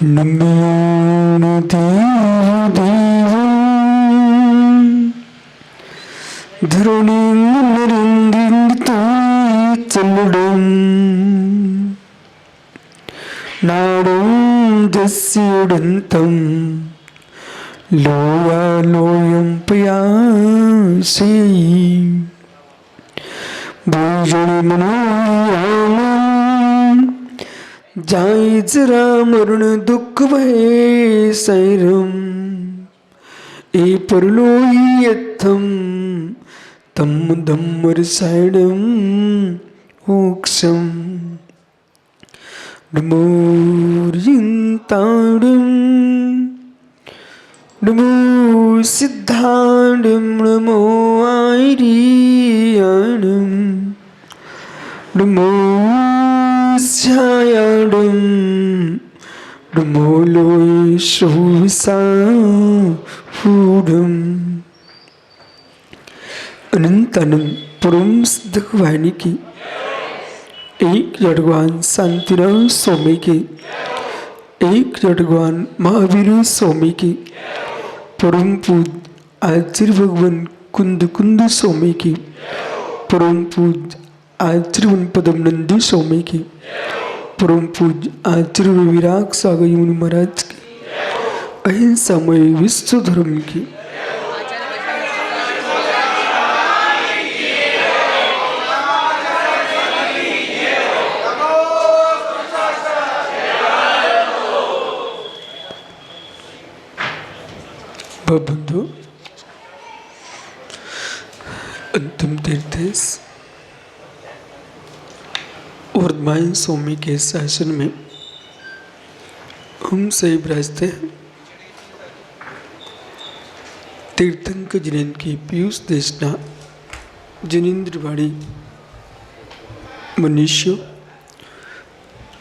नमो देवदेवं धरणिं नरेन्द्रितोयचलडं नाडं दस्युडन्तं लोयालोयं पयासि भोजनमनोयामं जाय जरा मरण दुख भय सैरम ए परलोयथम तम दम्मर सैडम ओक्षम नमोरिंताडम नमो सिद्धाडम नमो आयरियाणम नमो ध्यायाडम नमो लोय शोसाफूडम अनंतनम परम सिद्ध वाणी की एक जड़वान शांतिराम स्वामी की एक जड़वान महावीर स्वामी की परम पूज्य आचार्य भगवान कुंद कुंद स्वामी की परम पूज्य आचार्य पदमनंदी स्वामी की परम पूज्य आचार्य विराग सागर मुनि महाराज की अहिंसामय विश्व धर्म की बंधु अंतिम तीर्थेश वर्धमान स्वामी के शासन में हम सही विराजते हैं। तीर्थंकर जिनेन्द्र की पीयूष देशना जिनेन्द्रवाणी मनुष्य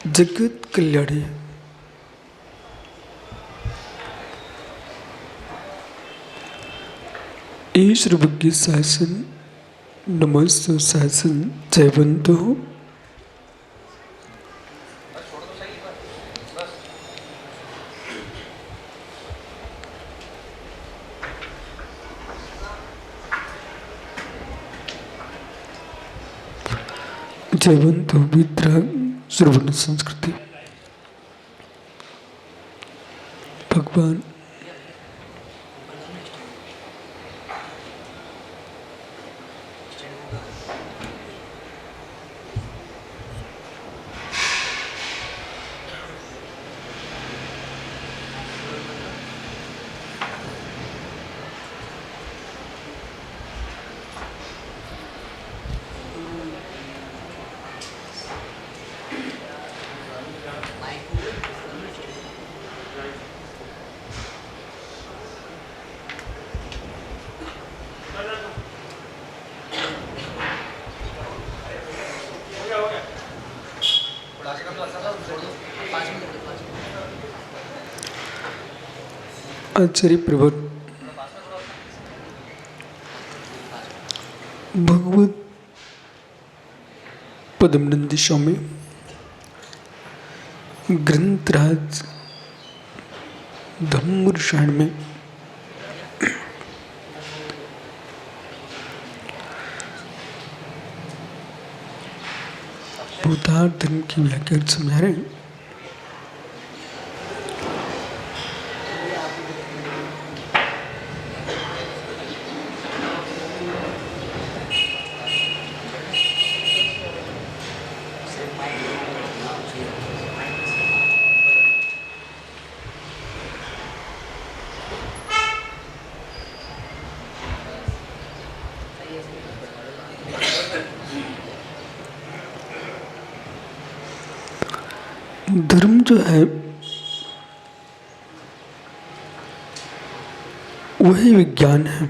जगत कल्याणी ईश्वर भक्ति शासन नमस्ते शासन जयवंत हो। जयवंत हो विद्राग श्रवण संस्कृति भगवान आचार्य प्रभुत भगवत पद्मनंदी स्वामी ग्रंथराज धम्मरामायण में भूतार्थ धर्म की व्याख्या समझा रहे हैं। धर्म जो है वही विज्ञान है।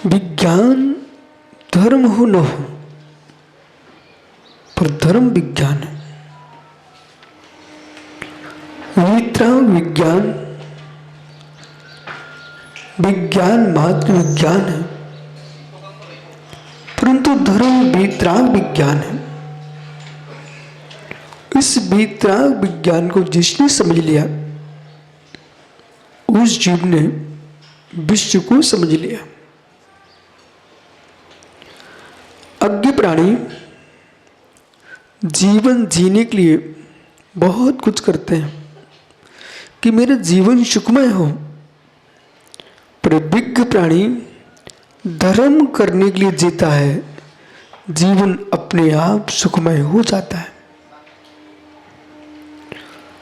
विज्ञान धर्म हो न हो पर धर्म विज्ञान है। वितराग विज्ञान विज्ञान मात्र विज्ञान है परंतु धर्म वितराग विज्ञान है। इस वीतराग विज्ञान को जिसने समझ लिया उस जीव ने विश्व को समझ लिया। अज्ञ प्राणी जीवन जीने के लिए बहुत कुछ करते हैं कि मेरा जीवन सुखमय हो, पर विज्ञ प्राणी धर्म करने के लिए जीता है, जीवन अपने आप सुखमय हो जाता है।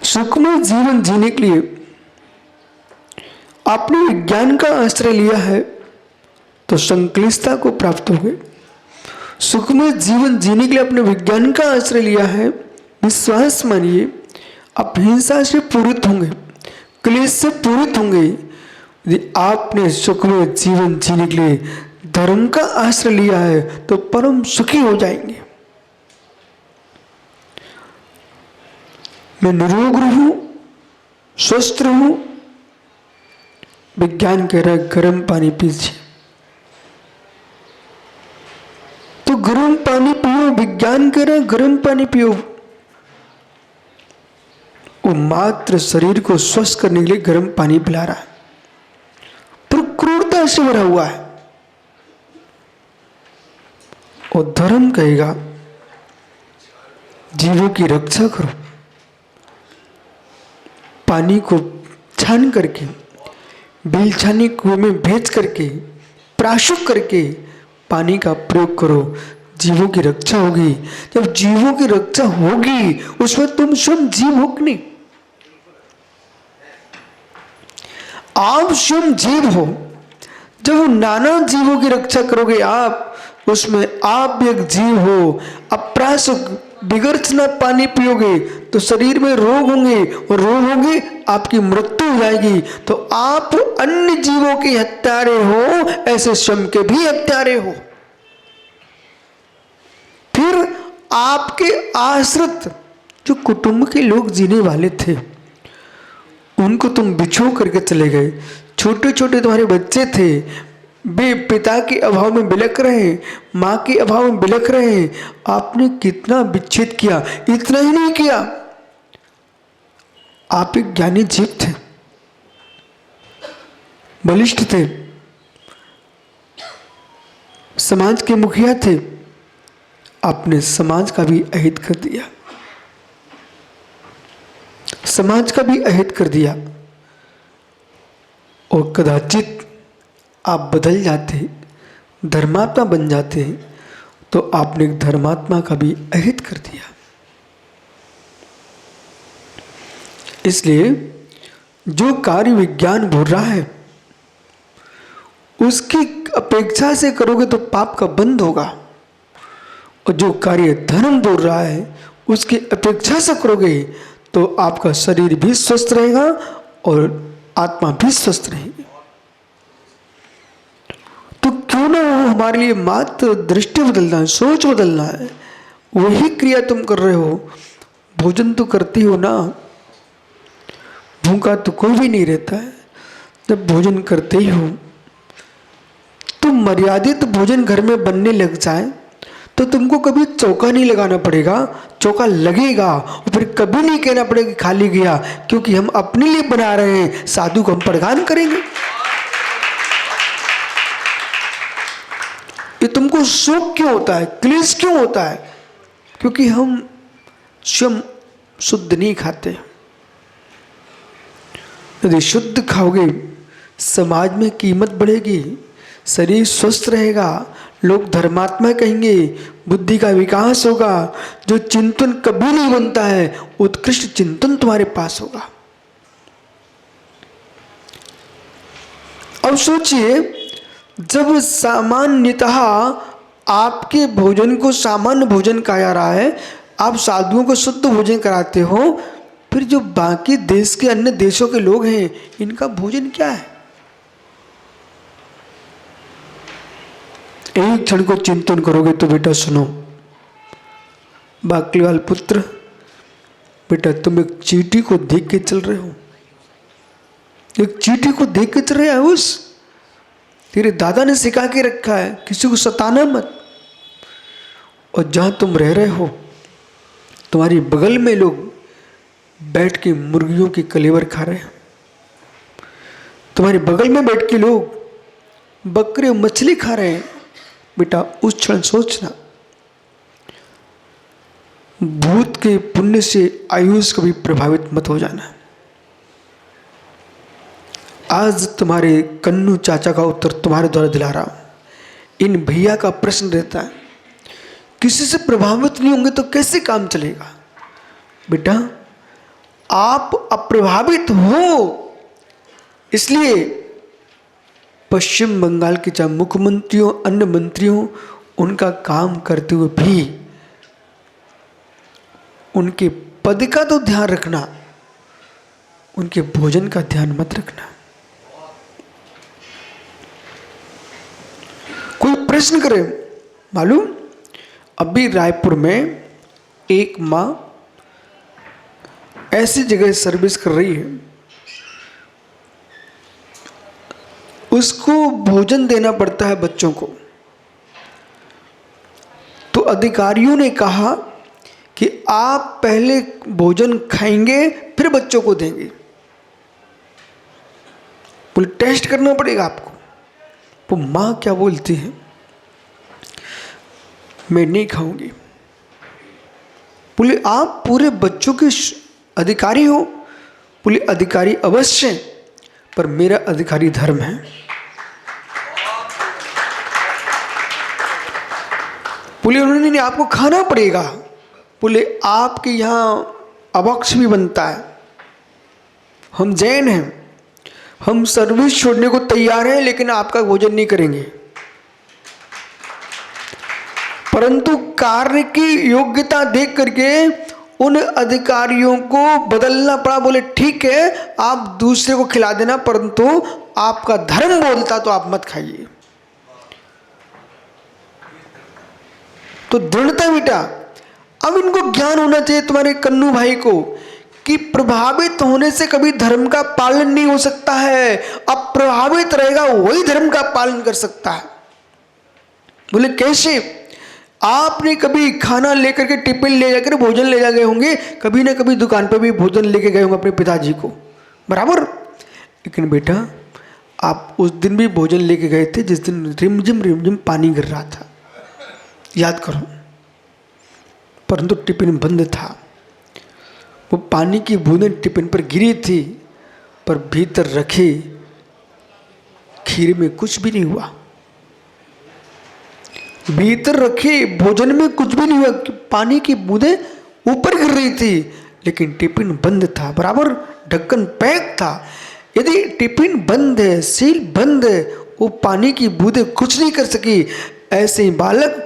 सुखमय जीवन जीने के लिए आपने विज्ञान का आश्रय लिया है तो संक्लिष्टता को प्राप्त होगे। सुखमय जीवन जीने के लिए आपने विज्ञान का आश्रय लिया है, विश्वास मानिए आप हिंसा से पूरित होंगे, क्लेश से पूरित होंगे। यदि आपने सुखमय जीवन जीने के लिए धर्म का आश्रय लिया है तो परम सुखी हो जाएंगे। मैं निरोग रहूं, स्वस्थ रहूं, विज्ञान कह रहा है गर्म पानी पीजिए, तो गर्म पानी पियो। विज्ञान कह रहा है गर्म पानी पियो। वो मात्र शरीर को स्वस्थ करने के लिए गर्म पानी पिला रहा है, पर क्रूरता से भरा हुआ है। और धर्म कहेगा जीवों की रक्षा करो, पानी को छान करके बेलछानी कुएं में भेज करके प्राशुक करके पानी का प्रयोग करो, जीवों की रक्षा होगी। जब जीवों की रक्षा होगी उसमें तुम स्वयं जीव हो कि नहीं? आप स्वयं जीव हो। जब नाना जीवों की रक्षा करोगे आप, उसमें आप भी एक जीव हो। अप्रासुक बिगड़ना पानी पियोगे तो शरीर में रोग होंगे, और रोग होंगे आपकी मृत्यु हो जाएगी। तो आप अन्य जीवों के हत्यारे हो, ऐसे स्वयं के भी हत्यारे हो। फिर आपके आश्रित जो कुटुंब के लोग जीने वाले थे उनको तुम बिछो करके चले गए। छोटे छोटे तुम्हारे बच्चे थे, वे पिता के अभाव में बिलख रहे, माँ के अभाव में बिलख रहे। आपने कितना विच्छेद किया। इतना ही नहीं किया, आप एक ज्ञानी जीव थे, बलिष्ठ थे, समाज के मुखिया थे। आपने समाज का भी अहित कर दिया, समाज का भी अहित कर दिया। और कदाचित आप बदल जाते, धर्मात्मा बन जाते, तो आपने एक धर्मात्मा का भी अहित कर दिया। इसलिए जो कार्य विज्ञान बोल रहा है उसकी अपेक्षा से करोगे तो पाप का बंध होगा, और जो कार्य धर्म बोल रहा है उसकी अपेक्षा से करोगे तो आपका शरीर भी स्वस्थ रहेगा और आत्मा भी स्वस्थ रहेगी। तो क्यों ना वो हमारे लिए मात्र दृष्टि बदलना है, सोच बदलना है। वही क्रिया तुम कर रहे हो। भोजन तो करती हो ना, भूखा तो कोई भी नहीं रहता है। जब भोजन करते ही हो तो मर्यादित भोजन घर में बनने लग जाए तो तुमको कभी चौका नहीं लगाना पड़ेगा, चौका लगेगा। और फिर कभी नहीं कहना पड़ेगा खाली गया, क्योंकि हम अपने लिए बना रहे हैं, साधु को हम प्रदान करेंगे। ये तुमको शोक क्यों होता है, क्लेश क्यों होता है? क्योंकि हम स्वयं शुद्ध नहीं खाते। यदि शुद्ध खाओगे समाज में कीमत बढ़ेगी, शरीर स्वस्थ रहेगा, लोग धर्मात्मा कहेंगे, बुद्धि का विकास होगा। जो चिंतन कभी नहीं बनता है उत्कृष्ट चिंतन तुम्हारे पास होगा। अब सोचिए, जब सामान्यतः आपके भोजन को सामान्य भोजन कहा जा रहा है, आप साधुओं को शुद्ध भोजन कराते हो, फिर जो बाकी देश के अन्य देशों के लोग हैं इनका भोजन क्या है? एक क्षण को चिंतन करोगे तो बेटा सुनो, बाकलीवाल पुत्र, बेटा तुम एक चींटी को देख के चल रहे हो, एक चींटी को देख के चल रहे हो। उस तेरे दादा ने सिखा के रखा है किसी को सताना मत। और जहां तुम रह रहे हो तुम्हारी बगल में लोग बैठ के मुर्गियों की कलेवर खा रहे हैं, तुम्हारे बगल में बैठ के लोग बकरे मछली खा रहे हैं। बेटा उस क्षण सोचना, भूत के पुण्य से आयुष कभी प्रभावित मत हो जाना। आज तुम्हारे कन्नू चाचा का उत्तर तुम्हारे द्वारा दिला रहा हूं। इन भैया का प्रश्न रहता है, किसी से प्रभावित नहीं होंगे तो कैसे काम चलेगा? बेटा आप अप्रभावित हो, इसलिए पश्चिम बंगाल के चाहे मुख्यमंत्रियों, अन्य मंत्रियों, उनका काम करते हुए भी उनके पद का तो ध्यान रखना, उनके भोजन का ध्यान मत रखना। कोई प्रश्न करे, मालूम अभी रायपुर में एक माँ ऐसी जगह सर्विस कर रही है, उसको भोजन देना पड़ता है बच्चों को। तो अधिकारियों ने कहा कि आप पहले भोजन खाएंगे फिर बच्चों को देंगे। बोले टेस्ट करना पड़ेगा आपको। वो माँ क्या बोलती है, मैं नहीं खाऊंगी। बोले आप पूरे बच्चों के अधिकारी हो। बोले अधिकारी अवश्य, पर मेरा अधिकारी धर्म है। बोले उन्होंने नहीं, आपको खाना पड़ेगा। बोले आपके यहाँ अभक्ष भी बनता है, हम जैन हैं, हम सर्विस छोड़ने को तैयार हैं, लेकिन आपका भोजन नहीं करेंगे। परंतु कार्य की योग्यता देख करके उन अधिकारियों को बदलना पड़ा। बोले ठीक है आप दूसरे को खिला देना, परंतु आपका धर्म बोलता तो आप मत खाइए। तो दृढ़ता बेटा, अब इनको ज्ञान होना चाहिए तुम्हारे कन्नू भाई को कि प्रभावित होने से कभी धर्म का पालन नहीं हो सकता है। अब प्रभावित रहेगा वही धर्म का पालन कर सकता है। बोले कैसे? आपने कभी खाना लेकर के टिफिन ले जाकर भोजन ले जा गए होंगे, कभी ना कभी दुकान पर भी भोजन लेके गए होंगे अपने पिताजी को, बराबर। लेकिन बेटा आप उस दिन भी भोजन लेके गए थे जिस दिन रिमझिम पानी गिर रहा था, याद करो। परंतु टिफिन बंद था, वो पानी की बूंदें टिफिन पर गिरी थी, पर भीतर रखे खीर में कुछ भी नहीं हुआ। भीतर रखे भोजन में कुछ भी नहीं हुआ, पानी की बूंदें ऊपर गिर रही थी, लेकिन टिफिन बंद था, बराबर ढक्कन पैक था। यदि टिफिन बंद है, सील बंद है, वो पानी की बूंदें कुछ नहीं कर सकी। ऐसे ही बालक,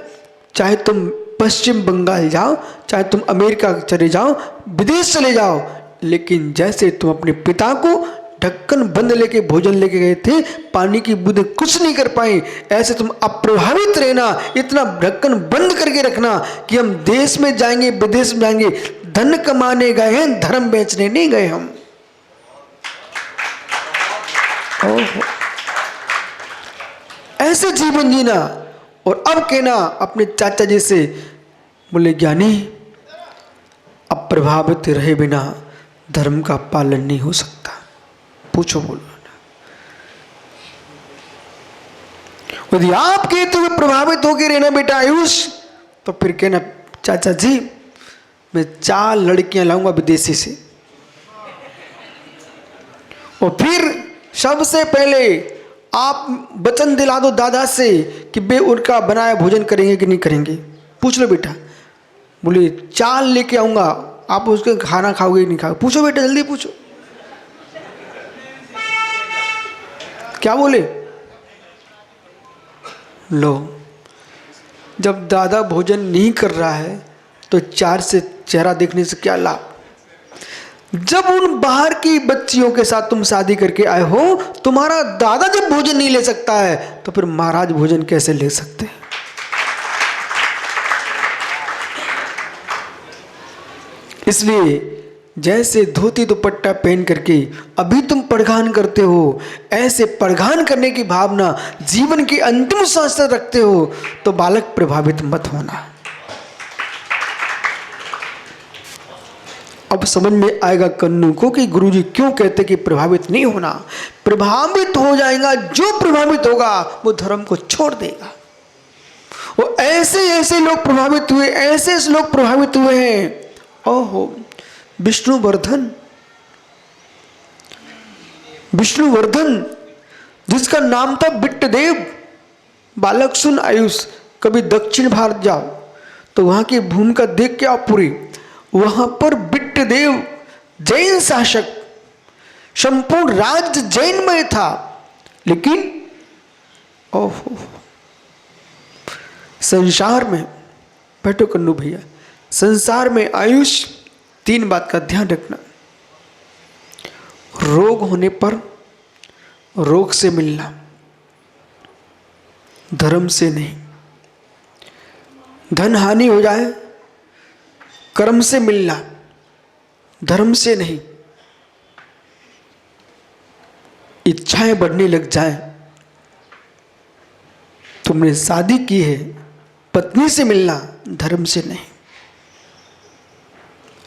चाहे तुम पश्चिम बंगाल जाओ, चाहे तुम अमेरिका चले जाओ, विदेश चले जाओ, लेकिन जैसे तुम अपने पिता को ढक्कन बंद लेके भोजन लेके गए थे, पानी की बूंदें कुछ नहीं कर पाई, ऐसे तुम अप्रभावित रहना। इतना ढक्कन बंद करके रखना कि हम देश में जाएंगे, विदेश में जाएंगे, धन कमाने गए हैं, धर्म बेचने नहीं गए हम। ऐसे जीवन जीना। और अब कहना अपने चाचा जी से, बोले ज्ञानी अप्रभावित रहे बिना धर्म का पालन नहीं हो सकता। पूछो, बोलो। यदि आप कहते हुए प्रभावित होकर रहना बेटा आयुष, तो फिर कहना चाचा जी मैं 4 लड़कियां लाऊंगा विदेशी से, और फिर सबसे पहले आप वचन दिला दो दादा से कि वे उनका बनाया भोजन करेंगे कि नहीं करेंगे। पूछ लो बेटा। बोले 4 लेके आऊंगा, आप उसके खाना खाओगे कि नहीं खाओगे? पूछो बेटा, जल्दी पूछो। क्या बोले? लो, जब दादा भोजन नहीं कर रहा है तो 4 से चेहरा देखने से क्या लाभ? जब उन बाहर की बच्चियों के साथ तुम शादी करके आए हो, तुम्हारा दादा जब भोजन नहीं ले सकता है तो फिर महाराज भोजन कैसे ले सकते हैं? इसलिए जैसे धोती दुपट्टा पहन करके अभी तुम पड़घान करते हो, ऐसे पड़घान करने की भावना जीवन की अंतिम सांस तक रखते हो, तो बालक प्रभावित मत होना। अब समझ में आएगा कन्नू को कि गुरुजी क्यों कहते कि प्रभावित नहीं होना। प्रभावित हो जाएगा, जो प्रभावित होगा वो धर्म को छोड़ देगा। वो ऐसे ऐसे लोग प्रभावित हुए, ऐसे ऐसे लोग प्रभावित हुए हैं। ओहो, विष्णुवर्धन जिसका नाम था बिट्टदेव। बालक सुन आयुष, कभी दक्षिण भारत जाओ तो वहां की भूमिका देख के आप पूरी। वहां पर बिट्टदेव जैन शासक, संपूर्ण राज्य जैनमय था, लेकिन ओहो, संसार में, बैठो कन्नू भैया, संसार में आयुष 3 बात का ध्यान रखना। रोग होने पर रोग से मिलना, धर्म से नहीं। धन हानि हो जाए, कर्म से मिलना, धर्म से नहीं। इच्छाएं बढ़ने लग जाए, तुमने शादी की है, पत्नी से मिलना, धर्म से नहीं।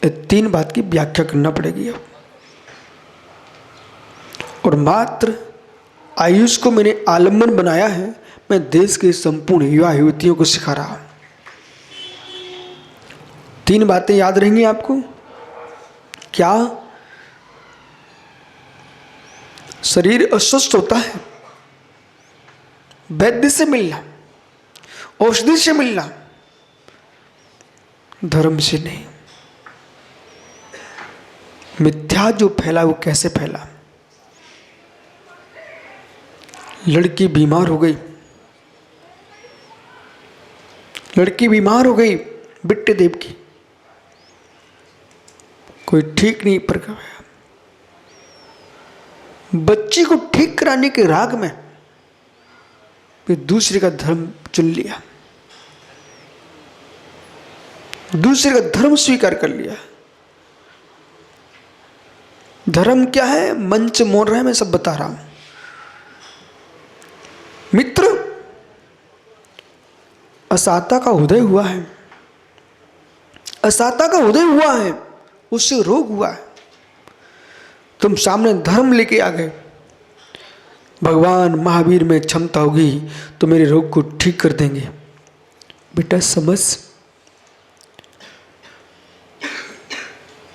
ये 3 बात की व्याख्या करना पड़ेगी अब। और मात्र आयुष को मैंने आलम्बन बनाया है, मैं देश के संपूर्ण युवा युवतियों को सिखा रहा हूं। 3 बातें याद रहेंगी आपको। क्या? शरीर अस्वस्थ होता है, वैद्य से मिलना, औषधि से मिलना, धर्म से नहीं। मिथ्या जो फैला वो कैसे फैला? लड़की बीमार हो गई, बिट्टदेव की, कोई ठीक नहीं पर गया। बच्ची को ठीक कराने के राग में फिर दूसरे का धर्म चुन लिया, दूसरे का धर्म स्वीकार कर लिया। धर्म क्या है? मंच मोड़ रहा है, मैं सब बता रहा हूं। मित्र, असाता का उदय हुआ है, असाता का उदय हुआ है, उससे रोग हुआ है। तुम सामने धर्म लेके आ गए, भगवान महावीर में क्षमता होगी तो मेरे रोग को ठीक कर देंगे। बेटा समझ,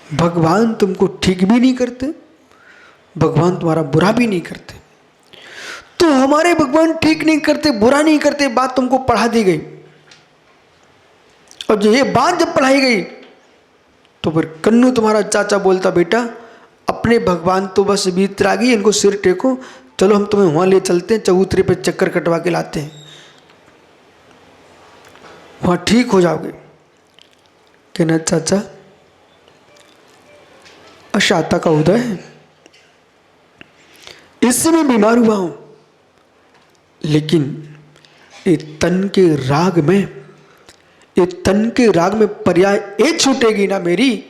भगवान तुमको ठीक भी नहीं करते, भगवान तुम्हारा बुरा भी नहीं करते। तो हमारे भगवान ठीक नहीं करते, बुरा नहीं करते, बात तुमको पढ़ा दी गई। और ये बात जब पढ़ाई गई तो फिर कन्नू तुम्हारा चाचा बोलता, बेटा अपने भगवान तो बस बीतरागी, इनको सिर टेको, चलो हम तुम्हें वहां ले चलते हैं, चबूतरे पे चक्कर कटवा के लाते हैं, वहां ठीक हो जाओगे। कहना चाचा अशाता का उदय है, इससे मैं बीमार हुआ हूं, लेकिन ये तन के राग में पर्याय एक छूटेगी ना मेरी।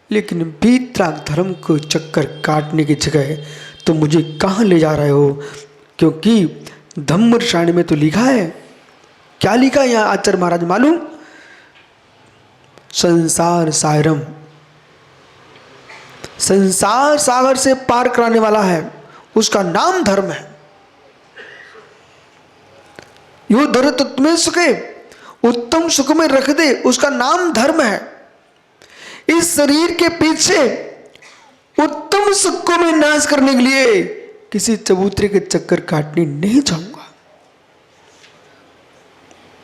लेकिन बीतराग धर्म को चक्कर काटने की जगह तो मुझे कहाँ ले जा रहे हो? क्योंकि धम्म रसायन में तो लिखा है, क्या लिखा है यहाँ आचार्य महाराज मालूम? संसार सागरम, संसार सागर से पार कराने वाला है, उसका नाम धर्म है। यो धर तुम्हें सुखे, उत्तम सुख में रख दे, उसका नाम धर्म है। इस शरीर के पीछे उत्तम सुख को मैं नाश करने के लिए किसी चबूतरे के चक्कर काटने नहीं जाऊंगा।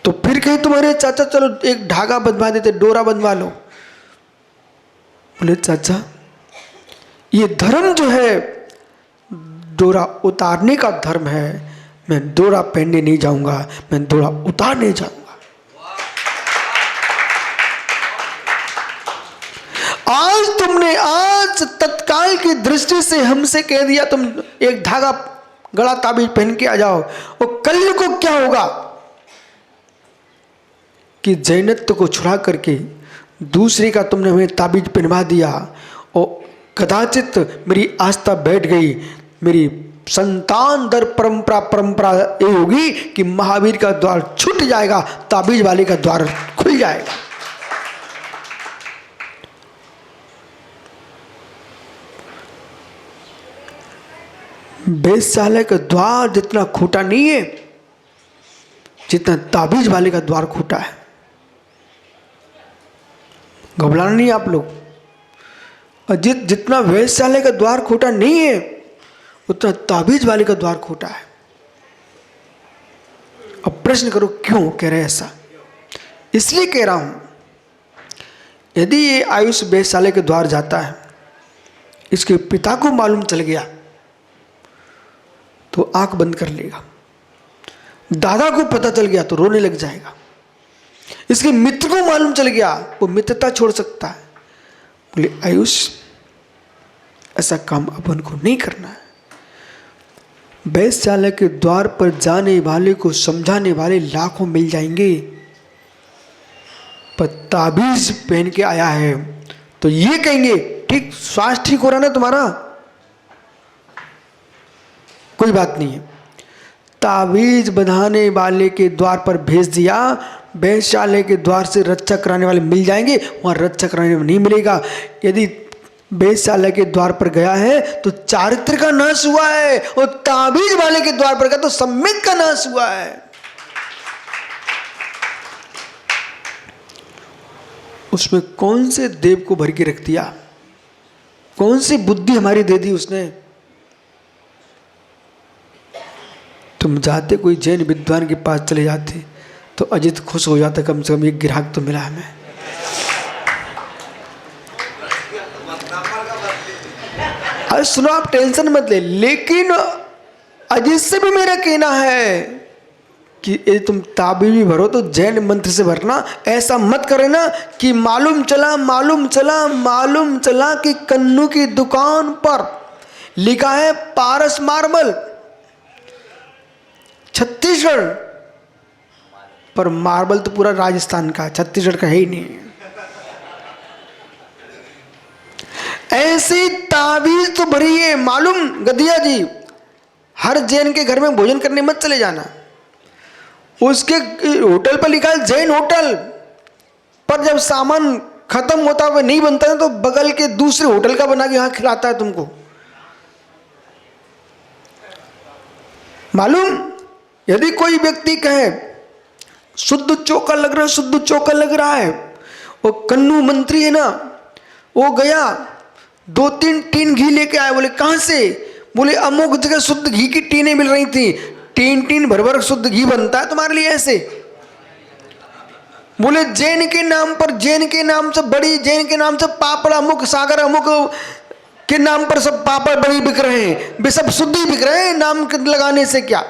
तो फिर कहे तुम्हारे चाचा चलो एक धागा बंधवा देते, डोरा बंधवा लो। बोले चाचा ये धर्म जो है डोरा उतारने का धर्म है, मैं डोरा पहनने नहीं जाऊंगा, मैं डोरा उतारने जाऊंगा। आज तत्काल की दृष्टि से हमसे कह दिया तुम एक धागा गला ताबीज पहन के आ जाओ, और कल को क्या होगा कि जैनत्व को छुड़ा करके दूसरे का तुमने हमें ताबीज पहनवा दिया, और कदाचित मेरी आस्था बैठ गई, मेरी संतान दर परंपरा ये होगी कि महावीर का द्वार छूट जाएगा, ताबीज वाले का द्वार खुल जाएगा। वेश्यालय का द्वार जितना खोटा नहीं है, जितना ताबीज वाले का द्वार खोटा है। घबराना नहीं आप लोग। और जितना वेश्यालय का द्वार खोटा नहीं है, उतना ताबीज वाले का द्वार खोटा है। अब प्रश्न करो क्यों कह रहे ऐसा? इसलिए कह रहा हूं, यदि ये आयुष वेश्यालय के द्वार जाता है, इसके पिता को मालूम चल गया तो आंख बंद कर लेगा। दादा को पता चल गया तो रोने लग जाएगा। इसके मित्र को मालूम चल गया, वो मित्रता छोड़ सकता है। बोले आयुष, ऐसा काम अपन को नहीं करना है। वेश्यालय के द्वार पर जाने वाले को समझाने वाले लाखों मिल जाएंगे, पर ताबीज पहन के आया है तो ये कहेंगे ठीक, स्वास्थ्य ठीक हो रहा ना तुम्हारा, कोई बात नहीं है। ताबीज बंधाने वाले के द्वार पर भेज दिया, वेश्यालय के द्वार से रक्षा कराने वाले मिल जाएंगे, वहां रक्षा कराने में नहीं मिलेगा। यदि वेश्यालय के द्वार पर गया है तो चारित्र का नाश हुआ है, और ताबीज वाले के द्वार पर गया तो सम्यक का नाश हुआ है। उसमें कौन से देव को भर के रख दिया, कौन सी बुद्धि हमारी दे दी उसने। तुम जाते कोई जैन विद्वान के पास चले जाते तो अजित खुश हो जाता, कम से कम एक ग्राहक तो मिला हमें। अरे सुनो, आप टेंशन मत ले, लेकिन अजित से भी मेरा कहना है कि यदि तुम ताबीज भी भरो तो जैन मंत्र से भरना। ऐसा मत करे ना कि मालूम चला कि कन्नू की दुकान पर लिखा है पारस मार्बल छत्तीसगढ़, पर मार्बल तो पूरा राजस्थान का, छत्तीसगढ़ का है ही नहीं। ऐसी ताबीज तो भरी है। मालूम गदिया जी, हर जैन के घर में भोजन करने मत चले जाना। उसके होटल पर लिखा है जैन होटल, पर जब सामान खत्म होता हुआ नहीं बनता है तो बगल के दूसरे होटल का बना के यहां खिलाता है तुमको। मालूम, यदि कोई व्यक्ति कहे शुद्ध चोखा लग रहा है, शुद्ध चोखा लग रहा है, वो कन्नू मंत्री है ना, वो गया 2-3 टीन घी लेके आया। बोले कहां से? बोले अमुक जगह शुद्ध घी की टीनें मिल रही थी। टीन भर शुद्ध घी बनता है तुम्हारे लिए ऐसे? बोले जैन के नाम पर, जैन के नाम से बड़ी, जैन के नाम से पापड़ अमुक, सागर अमुक के नाम पर सब पापड़ बड़ी बिक रहे हैं, वे सब शुद्ध ही बिक रहे हैं। नाम लगाने से क्या?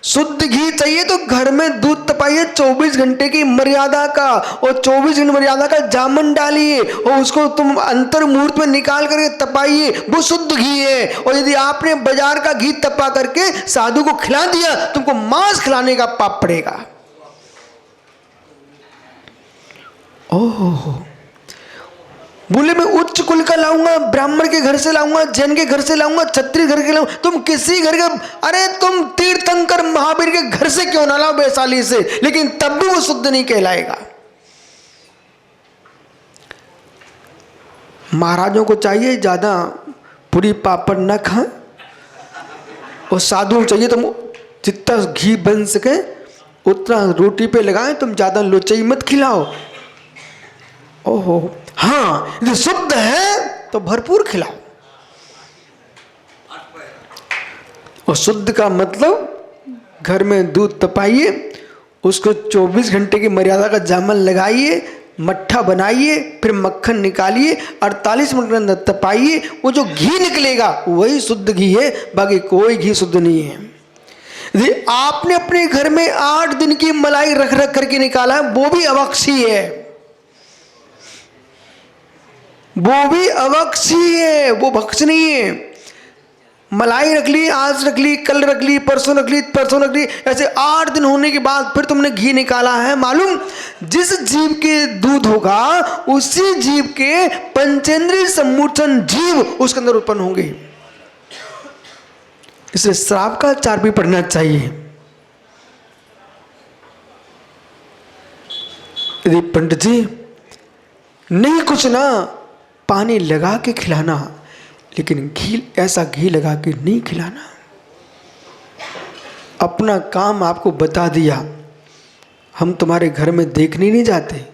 शुद्ध घी चाहिए तो घर में दूध तपाइए 24 घंटे की मर्यादा का, और 24 घंटे मर्यादा का जामन डालिए, और उसको तुम अंतर मुहूर्त में निकाल करके तपाइए, वो शुद्ध घी है। और यदि आपने बाजार का घी तपा करके साधु को खिला दिया, तुमको मांस खिलाने का पाप पड़ेगा। ओह, बोले मैं उच्च कुल का लाऊंगा, ब्राह्मण के घर से लाऊंगा, जैन के घर से लाऊंगा, क्षत्रिय घर के लाऊंगा। तुम किसी घर का, अरे तुम तीर्थंकर महावीर के घर से क्यों ना लाओ, वैशाली से, लेकिन तब भी वो शुद्ध नहीं कहलाएगा। महाराजों को चाहिए ज्यादा पूरी पापड़ न खाएं, और साधुओं को चाहिए तुम जितना घी बन सके उतना रोटी पे लगाएं, तुम ज्यादा लोचाई मत खिलाओ। ओहो, हाँ, यदि शुद्ध है तो भरपूर खिलाओ। और शुद्ध का मतलब घर में दूध तपाइए, उसको 24 घंटे की मर्यादा का जामन लगाइए, मट्ठा बनाइए, फिर मक्खन निकालिए, 48 मिनट के अंदर तपाइए। वो जो घी निकलेगा वही शुद्ध घी है, बाकी कोई घी शुद्ध नहीं है। यदि आपने अपने घर में 8 दिन की मलाई रख रख करके निकाला है, वो भी अवक्षी है, वो भी अवक्षी है, वो भक्ष नहीं है। मलाई रख ली, आज रख ली, कल रख ली, परसों रख ली, परसों रख ली, ऐसे 8 दिन होने के बाद फिर तुमने घी निकाला है। मालूम, जिस जीव के दूध होगा उसी जीव के पंचेंद्रिय सम्मोचन जीव उसके अंदर उत्पन्न होंगे। इसलिए श्राप का आचार भी पढ़ना चाहिए। यदि पंडित जी नहीं कुछ ना, पानी लगा के खिलाना, लेकिन घी, ऐसा घी लगा के नहीं खिलाना। अपना काम आपको बता दिया, हम तुम्हारे घर में देखने नहीं जाते,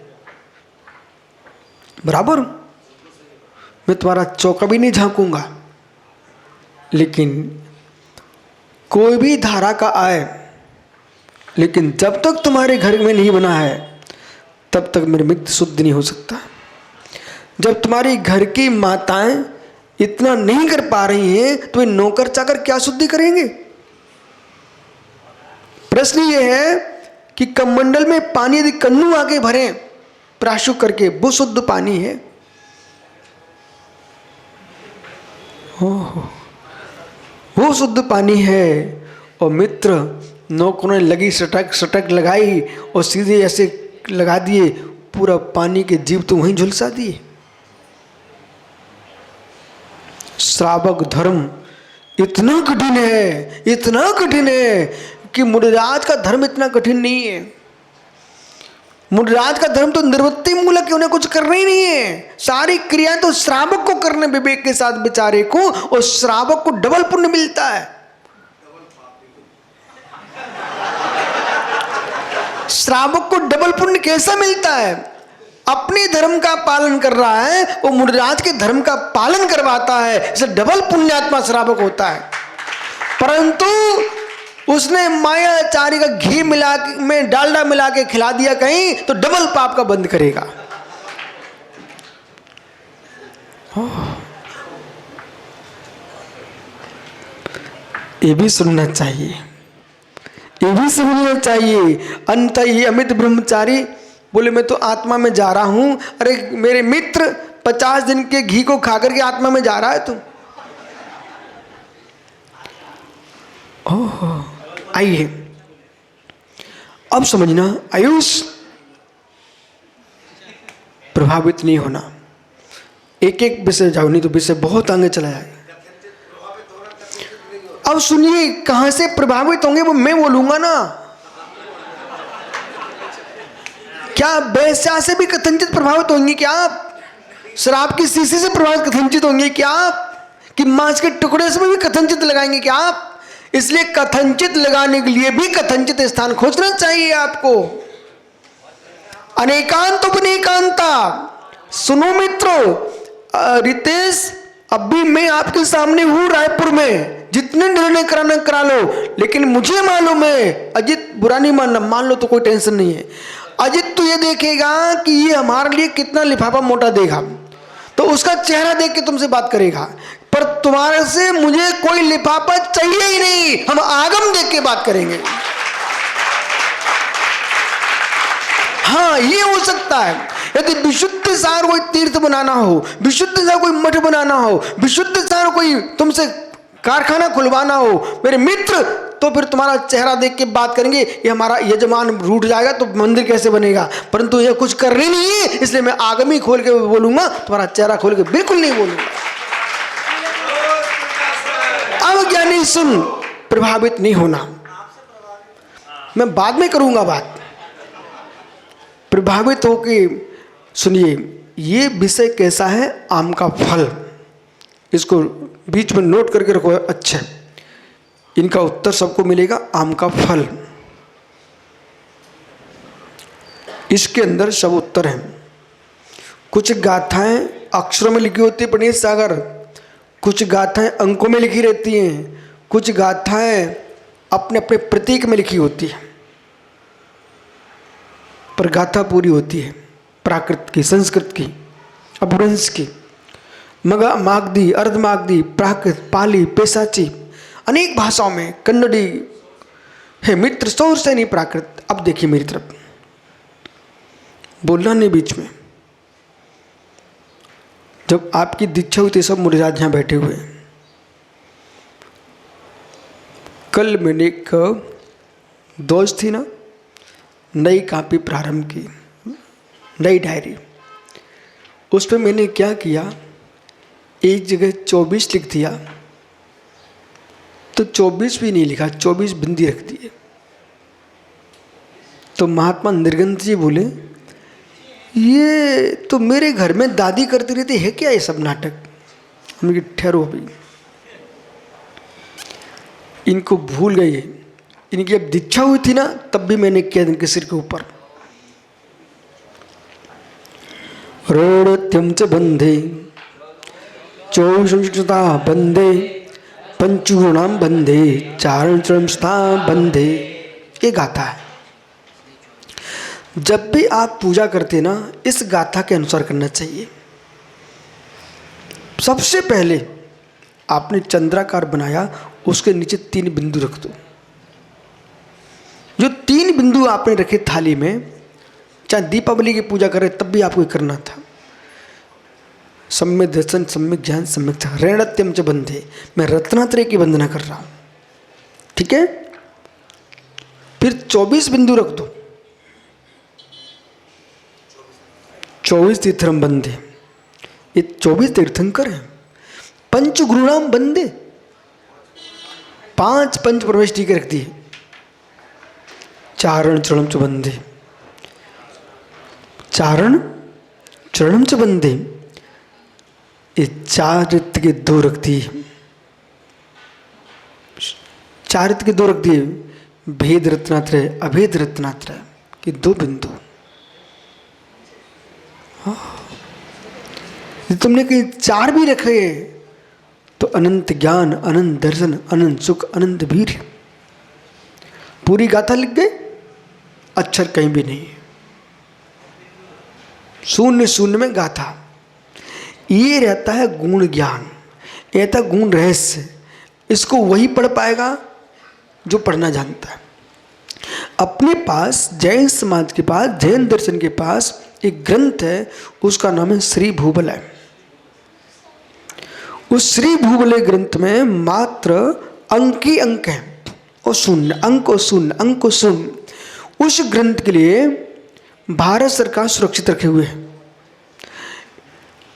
बराबर, मैं तुम्हारा चौका भी नहीं झांकूंगा, लेकिन कोई भी धारा का आए, लेकिन जब तक तुम्हारे घर में नहीं बना है तब तक मेरे मित्र शुद्ध नहीं हो सकता। जब तुम्हारी घर की माताएं इतना नहीं कर पा रही हैं तो वे नौकर चाकर क्या शुद्धि करेंगे? प्रश्न ये है कि कमंडल में पानी यदि कन्नू आके भरे प्राशुक करके, वो शुद्ध पानी है। वो शुद्ध पानी है। और मित्र नौकरों ने लगी सटक सटक लगाई और सीधे ऐसे लगा दिए, पूरा पानी के जीव तो वहीं झुलसा दिए। श्रावक धर्म इतना कठिन है, इतना कठिन है कि मुनिराज का धर्म इतना कठिन नहीं है। मुनिराज का धर्म तो निर्वृत्ति मूलक है, उन्हें कुछ करना ही नहीं है। सारी क्रियाएं तो श्रावक को करने, विवेक के साथ बेचारे को, और श्रावक को डबल पुण्य मिलता है। श्रावक को डबल पुण्य कैसा मिलता है? अपने धर्म का पालन कर रहा है और मुनिराज के धर्म का पालन करवाता है, इसे डबल पुण्यात्मा श्रावक होता है। परंतु उसने मायाचारी का घी मिला में डालडा मिला के खिला दिया कहीं, तो डबल पाप का बंद करेगा। ये भी सुनना चाहिए, ये भी समझना चाहिए। अंत ये अमित ब्रह्मचारी बोले मैं तो आत्मा में जा रहा हूं। अरे मेरे मित्र 50 दिन के घी को खाकर के आत्मा में जा रहा है तू। ओह, आइए अब समझना, आयुष प्रभावित नहीं होना। एक एक विषय जाओ, नहीं तो विषय बहुत आगे चला जाएगा। अब सुनिए कहां से प्रभावित होंगे वो मैं बोलूंगा ना। क्या बेस्या से भी कथनचित प्रभावित होंगे क्या आप? शराब की शीशी से प्रभावित कथनचित होंगे क्या आप? कि मांस के टुकड़े से भी कथनचित लगाएंगे क्या आप? इसलिए कथनचित लगाने के लिए भी कथनचित स्थान खोजना चाहिए आपको। अनेकांत उपनेकांता। सुनो मित्रों, रितेश अभी मैं आपके सामने हूं रायपुर में, जितने निर्णय कराना करा लो, लेकिन मुझे मालूम है अजित, बुरा नहीं मानना, मान लो तो कोई टेंशन नहीं है। अजित तो ये देखेगा कि ये हमारे लिए कितना लिफाफा मोटा देगा, तो उसका चेहरा देख के तुमसे बात करेगा। पर तुम्हारे से मुझे कोई लिफाफा चाहिए ही नहीं, हम आगम देख के बात करेंगे। हाँ, ये हो सकता है। यदि विशुद्ध सार कोई तीर्थ बनाना हो, विशुद्ध सार कोई मठ बनाना हो, विशुद्ध सार कोई तुमसे कारखाना खुलवाना हो मेरे मित्र, तो फिर तुम्हारा चेहरा देख के बात करेंगे। ये हमारा यजमान रूठ जाएगा तो मंदिर कैसे बनेगा? परंतु ये कुछ कर रही नहीं है, इसलिए मैं आगमी खोल के बोलूंगा, तुम्हारा चेहरा खोल के बिल्कुल नहीं बोलूंगा। अब ज्ञानी सुन, प्रभावित नहीं होना। मैं बाद में करूंगा बात। प्रभावित होके सुनिए, ये विषय कैसा है? आम का फल। इसको बीच में नोट करके रखो। अच्छा, इनका उत्तर सबको मिलेगा। आम का फल, इसके अंदर सब उत्तर हैं। कुछ गाथाएं अक्षरों में लिखी होती है प्रणीत सागर, कुछ गाथाएं अंकों में लिखी रहती हैं, कुछ गाथाएं अपने अपने प्रतीक में लिखी होती है, पर गाथा पूरी होती है प्राकृत की, संस्कृत की, अपभ्रंश की, मागधी, अर्धमागधी, प्राकृत, पाली, पेशाची, अनेक भाषाओं में, कन्नड़ी है मित्र, सौर से नहीं प्राकृत। अब देखिए मेरी तरफ, बोलना नहीं बीच में। जब आपकी दीक्षा हुई थी सब मुनिराज यहाँ बैठे हुए। कल मैंने एक दोस्त थी ना, नई कॉपी प्रारंभ की, नई डायरी। उस पर मैंने क्या किया, एक जगह 24 लिख दिया, तो 24 भी नहीं लिखा, 24 बिंदी रख दिए। तो महात्मा निर्गंध जी बोले, ये तो मेरे घर में दादी करती रहती है क्या ये सब नाटक? हमने ठहरो अभी, इनको भूल गए, इनकी अब दीक्षा हुई थी ना, तब भी मैंने किया इनके सिर के ऊपर। रोड़त्यम च बंधे चौषता बंधे पंचगुणाम बंधे चारण चरमस्था बंधे, ये गाथा है। जब भी आप पूजा करते ना, इस गाथा के अनुसार करना चाहिए। सबसे पहले आपने चंद्राकार बनाया, उसके नीचे 3 बिंदु रख दो। जो 3 बिंदु आपने रखे थाली में, चाहे दीपावली की पूजा करें तब भी आपको करना था। सम्यक दर्शन, सम्यक ज्ञान, सम्यक ऋणत्यम च बंधे, मैं रत्नात्रय की वंदना कर रहा हूं, ठीक है। फिर 24 बिंदु रख दो, 24 तीर्थम बंधे, ये 24 तीर्थंकर हैं। पंचगुणाम बंधे, 5 पंच प्रवेश टीके रख दिए। चारण चरणम च बंधे, चारण चरणम च बंधे, ये 4 रित के 2 रख दिए। 4 रित के 2 रख दिए। भेद रत्नात्रय, अभेद रत्नात्रय के 2 बिंदु। तुमने कहीं 4 भी रखे तो अनंत ज्ञान, अनंत दर्शन, अनंत सुख, अनंत वीर। पूरी गाथा लिख गए, अक्षर कहीं भी नहीं, शून्य शून्य में गाथा। ये रहता है गुण ज्ञान, रहता है गुण रहस्य। इसको वही पढ़ पाएगा जो पढ़ना जानता है। अपने पास जैन समाज के पास, जैन दर्शन के पास एक ग्रंथ है, उसका नाम है श्री भूबलय। उस श्री भूबलय ग्रंथ में मात्र अंक ही अंक है, और शून्य, अंक और शून्य, अंक और शून्य। उस ग्रंथ के लिए भारत सरकार सुरक्षित रखे हुए है।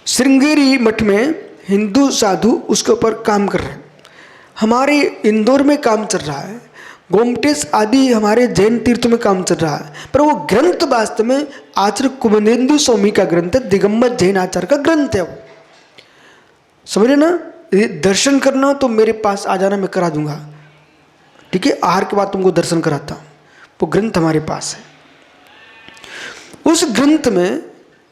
श्रृंगेरी मठ में हिंदू साधु उसके ऊपर काम कर रहे हैं। हमारे इंदौर में काम चल रहा है, गोमटेश आदि हमारे जैन तीर्थों में काम चल रहा है। पर वो ग्रंथ वास्तव में आचार्य कुमुदेंदु स्वामी का ग्रंथ है, दिगंबर जैन आचार्य का ग्रंथ है वो। समझ रहे ना। यदि दर्शन करना हो तो मेरे पास आ जाना, मैं करा दूंगा, ठीक है। आहार के बाद तुमको दर्शन कराता हूँ। वो ग्रंथ हमारे पास है। उस ग्रंथ में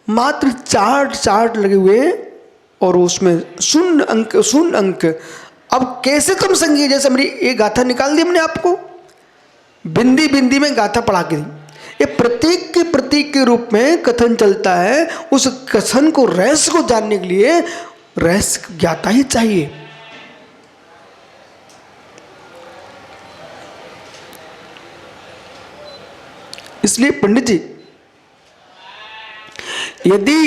मात्र चार्ट लगे हुए, और उसमें शून्य अंक, शून्य अंक। अब कैसे तुम संगी, जैसे मेरी ये गाथा निकाल दी हमने आपको, बिंदी बिंदी में गाथा पढ़ा के दी। ये प्रतीक के रूप में कथन चलता है। उस कथन को, रहस्य को जानने के लिए रहस्य ज्ञाता ही चाहिए। इसलिए पंडित जी, यदि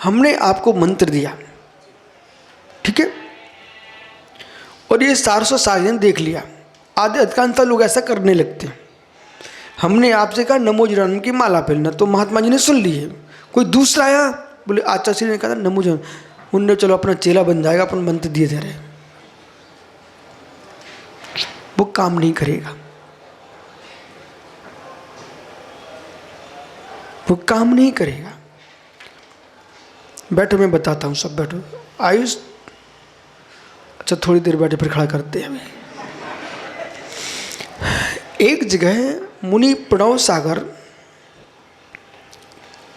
हमने आपको मंत्र दिया, ठीक है, और ये 400 देख लिया, आधे अधिकांश लोग ऐसा करने लगते हैं। हमने आपसे कहा नमो जनार्दन की माला पहनना, तो महात्मा जी ने सुन ली है। कोई दूसरा आया, बोले आचार्य श्री ने कहा नमो जनार्दन, उनने चलो अपना चेला बन जाएगा, अपन मंत्र दिए दे रहे, वो काम नहीं करेगा, वो काम नहीं करेगा। बैठो, मैं बताता हूँ, सब बैठो। आयुष, अच्छा थोड़ी देर बैठे फिर खड़ा करते हैं। एक जगह मुनि प्रणव सागर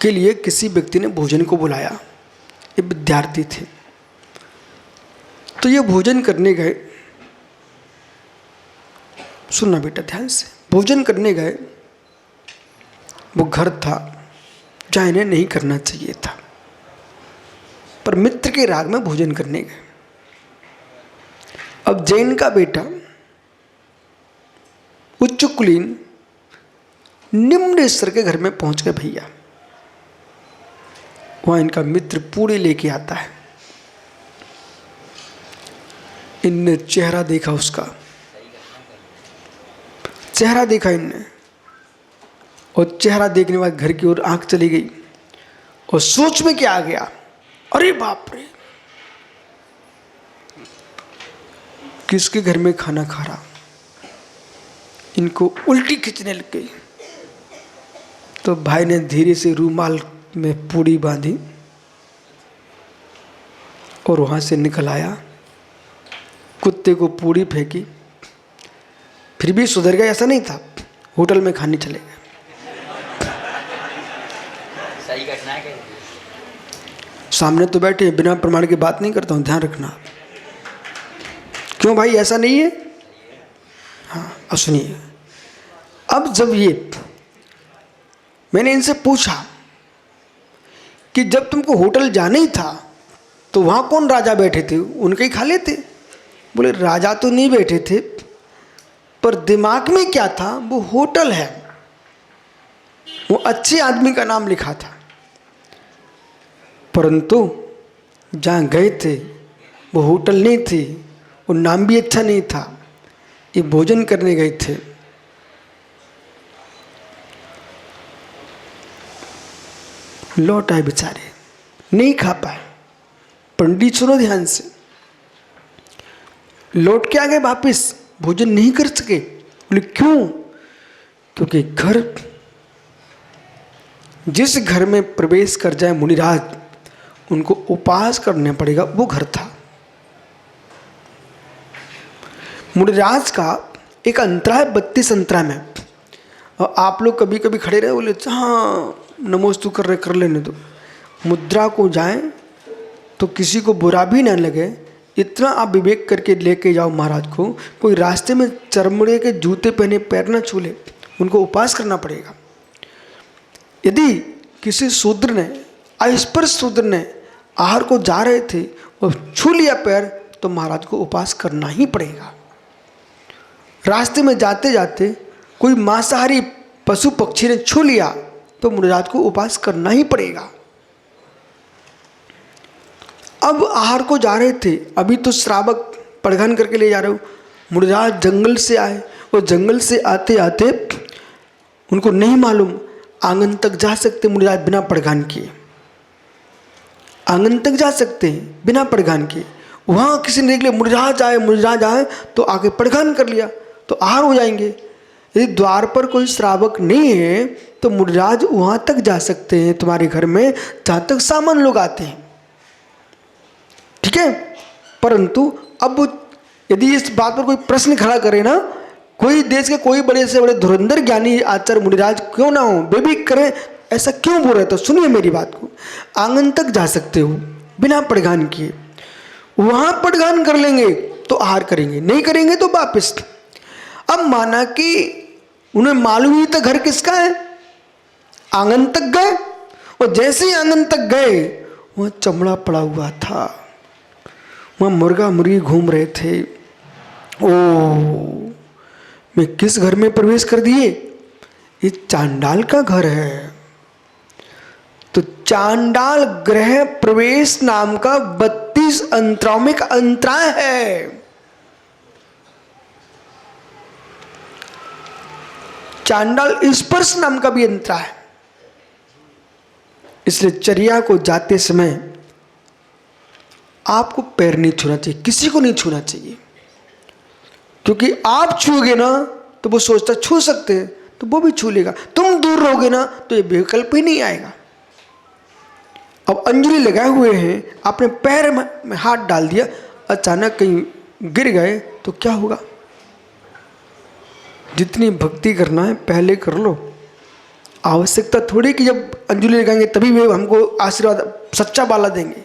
के लिए किसी व्यक्ति ने भोजन को बुलाया। ये विद्यार्थी थे, तो ये भोजन करने गए। सुनना बेटा ध्यान से, भोजन करने गए। वो घर था जहाँ इन्हें नहीं करना चाहिए था, पर मित्र के राग में भोजन करने गए। अब जैन का बेटा उच्च कुलीन निम्न स्तर के घर में पहुंच गए भैया। वहां इनका मित्र पूड़ी लेके आता है। इनने चेहरा देखा, उसका चेहरा देखा इनने, और चेहरा देखने के बाद घर की ओर आंख चली गई, और सोच में क्या आ गया, अरे बाप रे, किसके घर में खाना खा रहा। इनको उल्टी खींचने लग गई। तो भाई ने धीरे से रूमाल में पूड़ी बांधी और वहां से निकल आया, कुत्ते को पूड़ी फेंकी, फिर फिर भी सुधर गए ऐसा नहीं था, होटल में खाने चले गए। सही घटना है। सामने तो बैठे, बिना प्रमाण की बात नहीं करता हूँ, ध्यान रखना। क्यों भाई, ऐसा नहीं है? हाँ, अब सुनिए। अब जब ये मैंने इनसे पूछा कि जब तुमको होटल जाना ही था तो वहाँ कौन राजा बैठे थे, उनके ही खा लेते। बोले राजा तो नहीं बैठे थे, पर दिमाग में क्या था, वो होटल है, वो अच्छे आदमी का नाम लिखा था, परंतु जहाँ गए थे वो होटल नहीं थी, वो नाम भी अच्छा नहीं था, ये भोजन करने गए थे। लौट आए बेचारे, नहीं खा पाए। पंडित सुनो ध्यान से, लौट के आ गए वापिस, भोजन नहीं कर सके। बोले क्यों? क्योंकि घर, जिस घर में प्रवेश कर जाए मुनिराज, उनको उपवास करना पड़ेगा, वो घर था। मुनिराज का एक अंतरा है 32 अंतरा में। और आप लोग कभी कभी खड़े रहे, बोले हाँ नमोस्तु कर रहे, कर लेने दो। मुद्रा को जाएं तो किसी को बुरा भी ना लगे, इतना आप विवेक करके लेके जाओ महाराज को। कोई रास्ते में चमड़े के जूते पहने पैर न छू ले, उनको उपवास करना पड़ेगा। यदि किसी शूद्र ने, अस्पृश्य शूद्र ने आहार को जा रहे थे और छू लिया पैर, तो महाराज को उपवास करना ही पड़ेगा। रास्ते में जाते जाते कोई मांसाहारी पशु पक्षी ने छू लिया तो मुनिराज को उपवास करना ही पड़ेगा। अब आहार को जा रहे थे, अभी तो श्रावक परिधान करके ले जा रहे हो। मुनिराज जंगल से आए और जंगल से आते आते उनको नहीं मालूम आंगन तक जा सकते मुनिराज बिना परिधान किए, आंगन तक जा सकते हैं बिना परिधान किए। वहाँ किसी ने देख लिया मुनिराज आए तो आगे परिधान कर लिया तो आहार हो जाएंगे। यदि द्वार पर कोई श्रावक नहीं है तो मुनिराज वहाँ तक जा सकते हैं तुम्हारे घर में, जहाँ तक सामान लोग आते हैं, ठीक है। परंतु अब यदि इस बात पर कोई प्रश्न खड़ा करे ना, कोई देश के कोई बड़े से बड़े धुरंधर ज्ञानी आचार्य मुनिराज क्यों ना हो, वे भी करें ऐसा क्यों बोल रहे, तो सुनिए मेरी बात को। आंगन तक जा सकते हो बिना परिधान किए, वहां परिधान कर लेंगे तो आहार करेंगे, नहीं करेंगे तो वापिस। अब माना कि उन्हें मालूम ही था घर किसका है, आंगन तक गए और जैसे ही आंगन तक गए वहां चमड़ा पड़ा हुआ था, वहां मुर्गा मुर्गी घूम रहे थे। ओ, मैं किस घर में प्रवेश कर दिए, ये चांडाल का घर है। तो चांडाल ग्रह प्रवेश नाम का 32 अंतराओं में एक अंतराय है। चांडाल स्पर्श नाम का भी अंतरा है। इसलिए चर्या को जाते समय आपको पैर नहीं छूना चाहिए, किसी को नहीं छूना चाहिए, क्योंकि आप छूओगे ना तो वो सोचता छू सकते हैं तो वो भी छू लेगा। तुम दूर रहोगे ना तो ये विकल्प ही नहीं आएगा। अब अंजलि लगाए हुए हैं, आपने पैर में हाथ डाल दिया, अचानक कहीं गिर गए तो क्या होगा? जितनी भक्ति करना है पहले कर लो। आवश्यकता थोड़ी कि जब अंजलि लगाएंगे तभी वे हमको आशीर्वाद सच्चा बाला देंगे।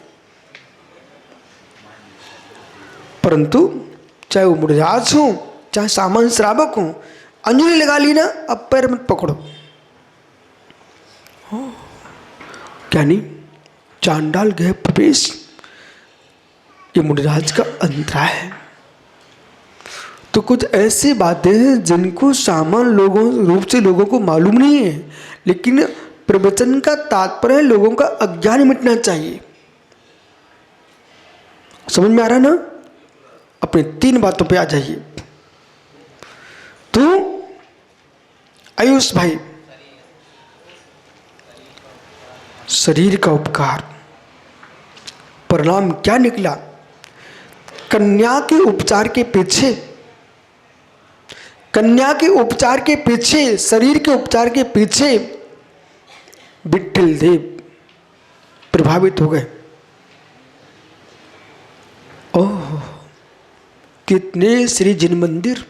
परंतु चाहे वो मुनिराज हो चाहे सामान्य श्रावक हो, अंजलि लगा ली ना, अब पैर मत पकड़ो। क्या नहीं, चांडाल गृह प्रवेश ये मुनिराज का अंतराय है। तो कुछ ऐसी बातें हैं जिनको सामान्य लोगों रूप से लोगों को मालूम नहीं है, लेकिन प्रवचन का तात्पर्य लोगों का अज्ञान मिटना चाहिए। समझ में आ रहा है ना? अपने 3 बातों पे आ जाइए। तो आयुष भाई, शरीर का उपकार, परिणाम क्या निकला? कन्या के उपचार के पीछे, कन्या के उपचार के पीछे, शरीर के उपचार के पीछे विट्ठल देव प्रभावित हो गए। ओह, कितने श्री जिन मंदिर,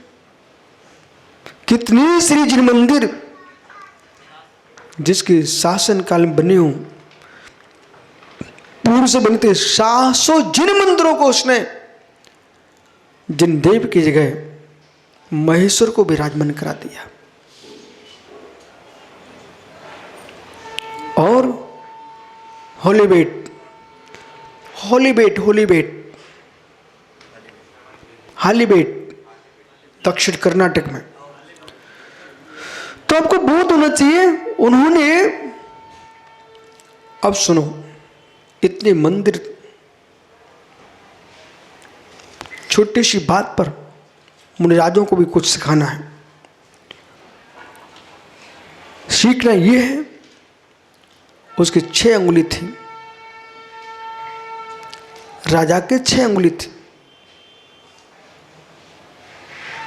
कितने श्री जिन मंदिर जिसके शासन काल में बने हों, पूर्व से बनते 700 जिन मंदिरों को उसने जिन देव की जगह महेश्वर को विराजमान करा दिया। और हालीबेट दक्षिण कर्नाटक में। तो आपको बोध होना चाहिए, उन्होंने, अब सुनो, इतने मंदिर, छोटी सी बात पर मुनिराजों को भी कुछ सिखाना है। सीखना यह है, उसकी 6 अंगुली थी, राजा के 6 अंगुली थी।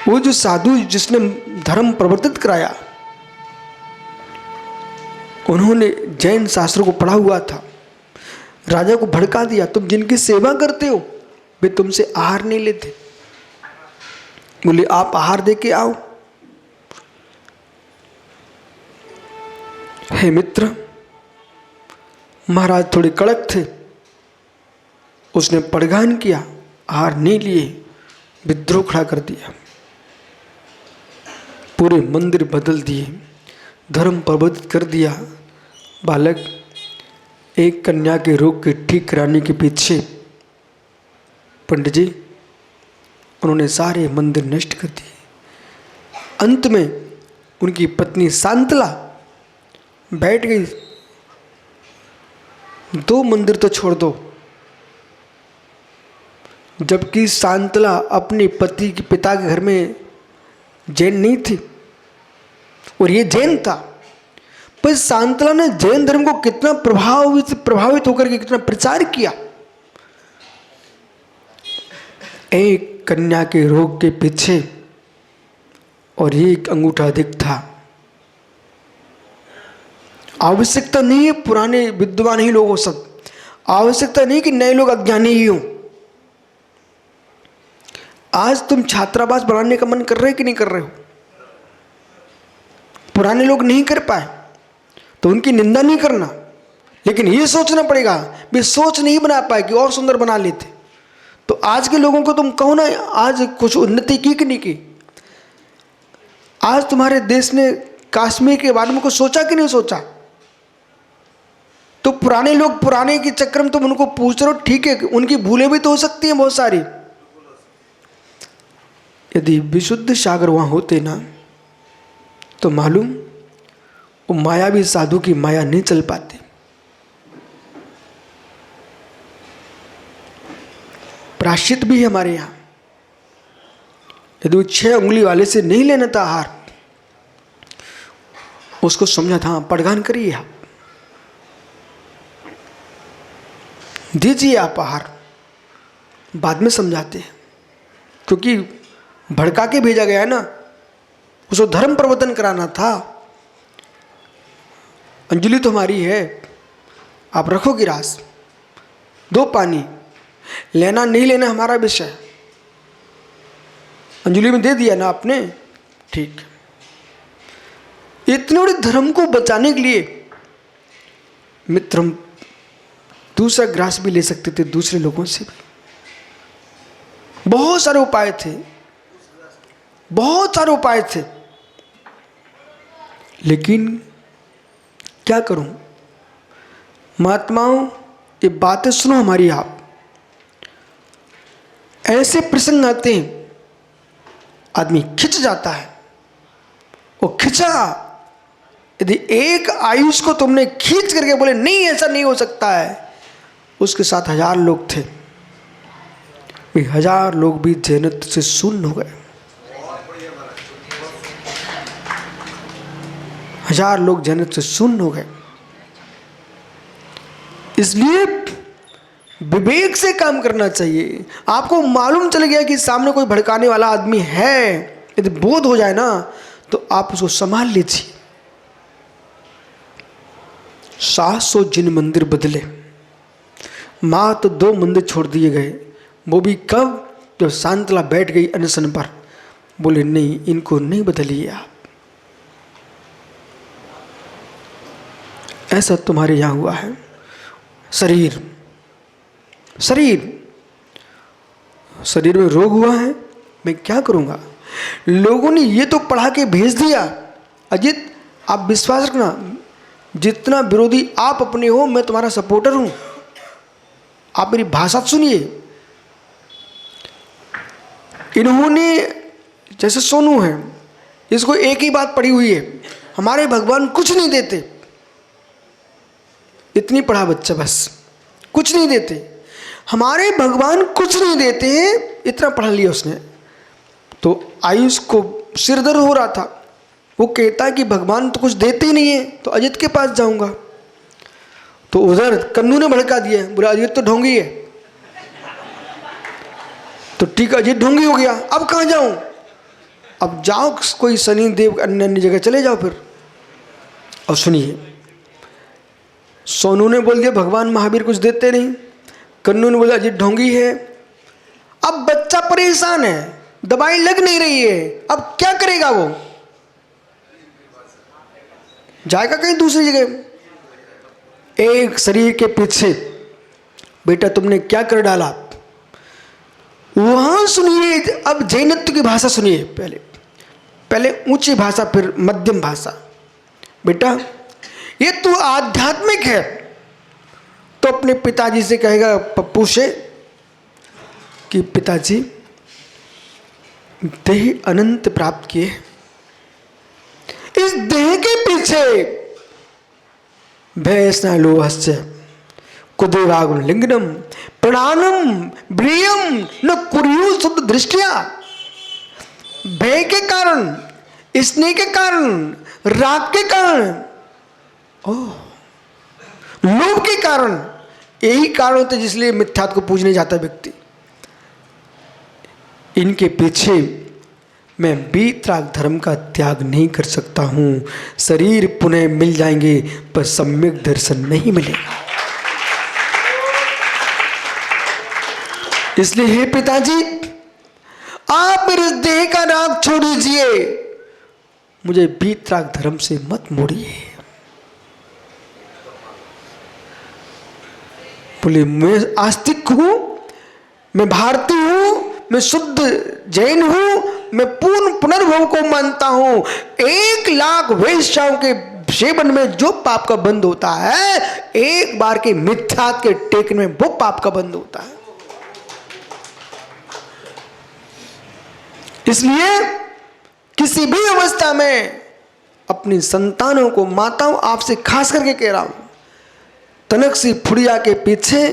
वो जो साधु जिसने धर्म प्रवर्तित कराया, उन्होंने जैन शास्त्रों को पढ़ा हुआ था, राजा को भड़का दिया, तुम जिनकी सेवा करते हो वे तुमसे आहार नहीं लेते, बोले आप आहार दे के आओ। हे मित्र, महाराज थोड़े कड़क थे, उसने पड़गान किया, आहार नहीं लिए, विद्रोह खड़ा कर दिया, पूरे मंदिर बदल दिए, धर्म प्रवर्तित कर दिया। बालक, एक कन्या के रोग के ठीक कराने के पीछे पंडित जी उन्होंने सारे मंदिर नष्ट कर दिए। अंत में उनकी पत्नी शांतला बैठ गई, 2 मंदिर तो छोड़ दो, जबकि शांतला अपने पति के पिता के घर में जैन नहीं थी और ये जैन था। पर शांतला ने जैन धर्म को कितना प्रभावित होकर के कितना प्रचार किया। एक कन्या के रोग के पीछे और एक अंगूठा अधिक था। आवश्यकता नहीं है पुराने विद्वान ही लोग हो सब, आवश्यकता नहीं कि नए लोग अज्ञानी ही हों। आज तुम छात्रावास बनाने का मन कर रहे कि नहीं कर रहे हो? पुराने लोग नहीं कर पाए तो उनकी निंदा नहीं करना, लेकिन ये सोचना पड़ेगा वे सोच नहीं बना पाए कि और सुंदर बना लेते। तो आज के लोगों को तुम कहो ना, आज कुछ उन्नति की कि नहीं की? आज तुम्हारे देश ने कश्मीर के बारे में कुछ सोचा कि नहीं सोचा? तो पुराने लोग, पुराने के चक्कर में तुम उनको पूछ रहे हो, ठीक है, उनकी भूलें भी तो हो सकती हैं बहुत सारी। यदि विशुद्ध सागर वहां होते ना तो मालूम वो मायावी साधु की माया नहीं चल पाती। प्रायश्चित भी है हमारे यहां। यदि वो 6 उंगली वाले से नहीं लेना था आहार, उसको समझा था पड़गान करिए, आप दीजिए आप आहार, बाद में समझाते हैं, क्योंकि भड़का के भेजा गया है ना, उसको धर्म प्रवर्तन कराना था। अंजलि तो हमारी है, आप रखो गिलास, दो पानी, लेना नहीं लेना हमारा विषय। अंजलि में दे दिया ना आपने, ठीक। इतने बड़े धर्म को बचाने के लिए मित्र हम दूसरा ग्रास भी ले सकते थे, दूसरे लोगों से भी बहुत सारे उपाय थे, बहुत सारे उपाय थे, लेकिन क्या करूं महात्माओं, ये बातें सुनो हमारी आप। ऐसे प्रसंग आते हैं, आदमी खिंच जाता है। वो खिंचा, यदि एक आयुष को तुमने खींच करके बोले नहीं ऐसा नहीं हो सकता है, उसके साथ 1000 लोग थे, वे 1000 लोग भी जन्नत से शून्य हो गए। 1000 लोग जन्नत से शून्य हो गए। इसलिए विवेक से काम करना चाहिए। आपको मालूम चल गया कि सामने कोई भड़काने वाला आदमी है, यदि बोध हो जाए ना तो आप उसको संभाल लीजिए। 700 जिन मंदिर बदले, मात्र 2 मंदिर छोड़ दिए गए, वो भी कब? जब शांतला बैठ गई अनशन पर, बोले नहीं इनको नहीं बदलिए आप। ऐसा तुम्हारे यहाँ हुआ है। शरीर में रोग हुआ है, मैं क्या करूँगा। लोगों ने ये तो पढ़ा के भेज दिया। अजित, आप विश्वास रखना, जितना विरोधी आप अपने हो, मैं तुम्हारा सपोर्टर हूँ। आप मेरी भाषा सुनिए। इन्होंने, जैसे सोनू है, इसको एक ही बात पड़ी हुई है, हमारे भगवान कुछ नहीं देते। इतनी पढ़ा बच्चा, बस कुछ नहीं देते, हमारे भगवान कुछ नहीं देते, इतना पढ़ा लिया उसने। तो आयुष को सिर दर्द हो रहा था, वो कहता कि भगवान तो कुछ देते ही नहीं है, तो अजित के पास जाऊंगा। तो उधर कन्नू ने भड़का दिया, बोला अजित तो ढोंगी है। तो ठीक है, अजित ढोंगी हो गया, अब कहाँ जाऊं। अब जाओ कोई शनि देव अन्य जगह चले जाओ फिर। और सुनिए, सोनू ने बोल दिया भगवान महावीर कुछ देते नहीं, कन्नू ने बोला अजित ढोंगी है। अब बच्चा परेशान है, दवाई लग नहीं रही है, अब क्या करेगा वो, जाएगा कहीं दूसरी जगह। एक शरीर के पीछे बेटा तुमने क्या कर डाला, वहां सुनिए। अब जैनत्व की भाषा सुनिए, पहले ऊंची भाषा फिर मध्यम भाषा। बेटा ये तू आध्यात्मिक है, तो अपने पिताजी से कहेगा, पप्पू से, कि पिताजी देह अनंत प्राप्त किए, इस देह के पीछे भैसना लोहस्य कुदेवागुण लिंगनम प्राणम ब्रियम न कुर्यु शुद्ध दृष्टिया। भय के कारण, स्नेह के कारण, राग के कारण, लोभ के कारण, यही कारण होते जिसलिए मिथ्यात्व को पूजने जाता व्यक्ति। इनके पीछे मैं वीतराग धर्म का त्याग नहीं कर सकता हूं। शरीर पुनः मिल जाएंगे पर सम्यक दर्शन नहीं मिलेगा। इसलिए हे पिताजी, आप मेरे देह का राग छोड़ दीजिए, मुझे वीतराग धर्म से मत मोड़िए। बोले मैं आस्तिक हूं, मैं भारतीय हूं, मैं शुद्ध जैन हूं, मैं पूर्ण पुनर्भव को मानता हूं। 1,00,000 वेश्याओं के सेवन में जो पाप का बंद होता है, एक बार के मिथ्यात्व के टेकने में वो पाप का बंद होता है। इसलिए किसी भी अवस्था में अपनी संतानों को, माताओं, आपसे खास करके कह रहा हूं, तनक सी फुड़िया के पीछे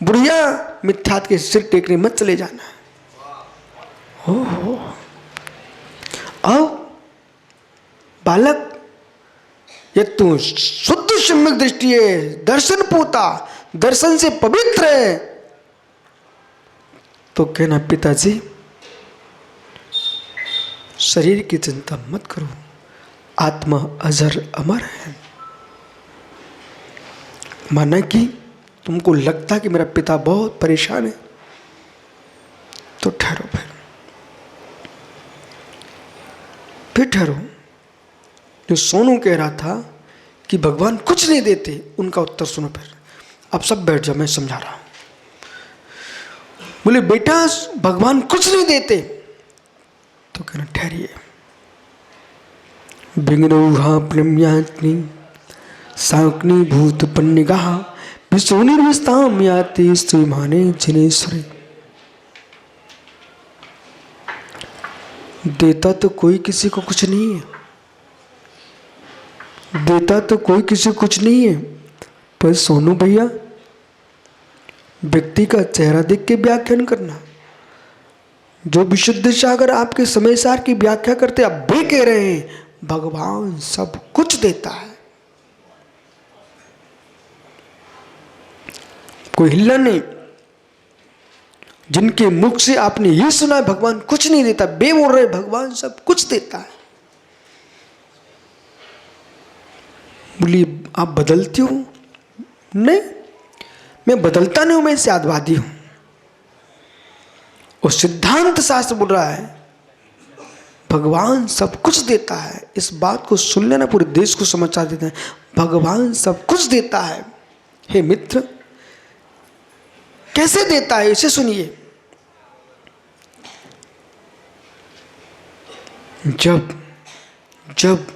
बुढ़िया मिथ्यात्व के सिर टेकने मत चले जाना। हो अब बालक, ये तू शुद्ध सम्यक दृष्टि है, दर्शन पोता, दर्शन से पवित्र है, तो कहना पिताजी शरीर की चिंता मत करो, आत्मा अजर अमर है। माना कि तुमको लगता कि मेरा पिता बहुत परेशान है, तो ठहरो, फिर ठहरो। जो सोनू कह रहा था कि भगवान कुछ नहीं देते, उनका उत्तर सुनो फिर। अब सब बैठ जाओ, मैं समझा रहा हूं। बोले बेटा भगवान कुछ नहीं देते, तो कहना ठहरिए। विघ्नौघा प्रणम्याग्नि साग्नि भूत पन्निगाः विश्वनिर्विस्ताम याति श्रीमाने जिनेश्वरी। देता तो कोई किसी को कुछ नहीं है, देता तो कोई किसी को कुछ नहीं है, पर सोनू भैया व्यक्ति का चेहरा देख के व्याख्यान करना। जो विशुद्ध सागर आपके समय सार की व्याख्या करते, आप भी कह रहे हैं भगवान सब कुछ देता है, कोई हिल्ला नहीं। जिनके मुख से आपने ये सुना है भगवान कुछ नहीं देता, बे बोल रहे भगवान सब कुछ देता है। बोली आप बदलती हो? नहीं, मैं बदलता नहीं हूं, मैं सिद्धांतवादी हूं। और सिद्धांत शास्त्र बोल रहा है भगवान सब कुछ देता है। इस बात को सुन लेना, पूरे देश को समाचार देते हैं, भगवान सब कुछ देता है। हे मित्र, कैसे देता है इसे सुनिए। जब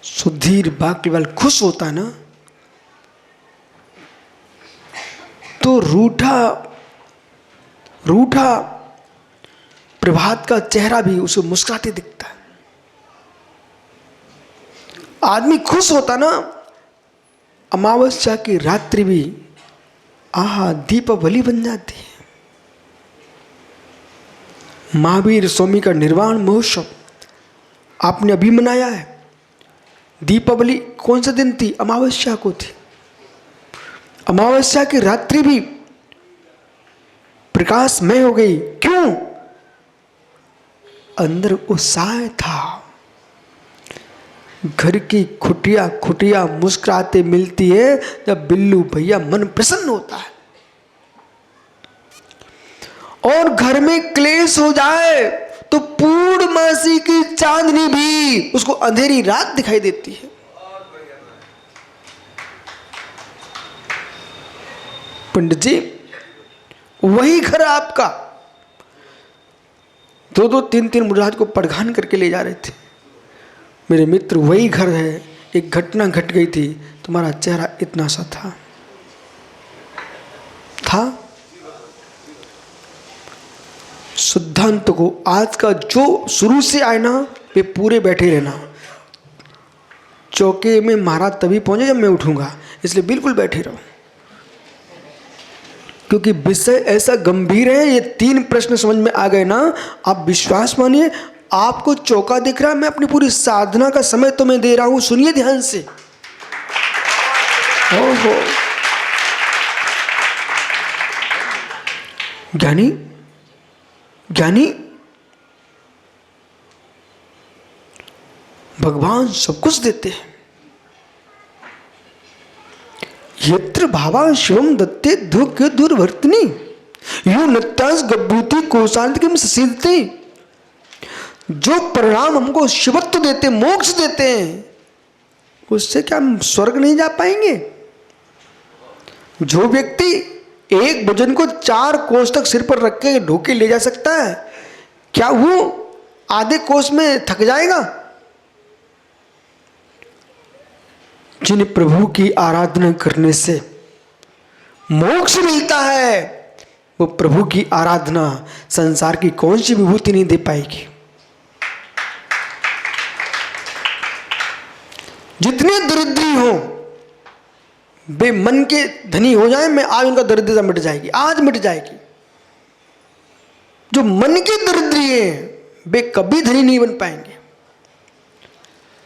सुधीर बाकलीवाल खुश होता है ना, तो रूठा प्रभात का चेहरा भी उसे मुस्कुराते दिखता है। आदमी खुश होता ना, अमावस्या की रात्रि भी आहा दीपावली बन जाती है। महावीर स्वामी का निर्वाण महोत्सव आपने अभी मनाया है। दीपावली कौन सा दिन थी? अमावस्या को थी। अमावस्या की रात्रि भी प्रकाशमय हो गई। क्यों? अंदर उत्साह था। घर की खुटिया मुस्कुराते मिलती है जब बिल्लू भैया मन प्रसन्न होता है। और घर में क्लेश हो जाए तो पूर्णमासी की चांदनी भी उसको अंधेरी रात दिखाई देती है। पंडित जी, वही घर आपका 2-2, 3-3 मुराद को पड़घान करके ले जा रहे थे। मेरे मित्र, वही घर है। एक घटना घट गई थी, तुम्हारा चेहरा इतना सा था। सिद्धांत को आज का जो शुरू से आए ना, वे पूरे बैठे रहना। चौके में महाराज तभी पहुंचे जब मैं उठूंगा, इसलिए बिल्कुल बैठे रहो, क्योंकि विषय ऐसा गंभीर है। ये 3 प्रश्न समझ में आ गए ना, आप विश्वास मानिए, आपको चौका दिख रहा है। मैं अपनी पूरी साधना का समय तो मैं दे रहा हूं, सुनिए ध्यान से। ओहो, ज्ञानी भगवान सब कुछ देते हैं। यत्र भावा शिवम दत्ते दुर्ग दुर्वर्तनी यो नत्तास गभूति कोशांत किम सिद्धि। जो परिणाम हमको शिवत्व देते, मोक्ष देते हैं, उससे क्या हम स्वर्ग नहीं जा पाएंगे? जो व्यक्ति एक भोजन को 4 कोस तक सिर पर रख के ढोके ले जा सकता है, क्या वो आधे कोस में थक जाएगा? जिन प्रभु की आराधना करने से मोक्ष मिलता है, वो प्रभु की आराधना संसार की कौन सी विभूति नहीं दे पाएगी। जितने दरिद्री हो, वे मन के धनी हो जाए, मैं आज उनका दरिद्रता मिट जाएगी, आज मिट जाएगी। जो मन के दरिद्री है, वे कभी धनी नहीं बन पाएंगे।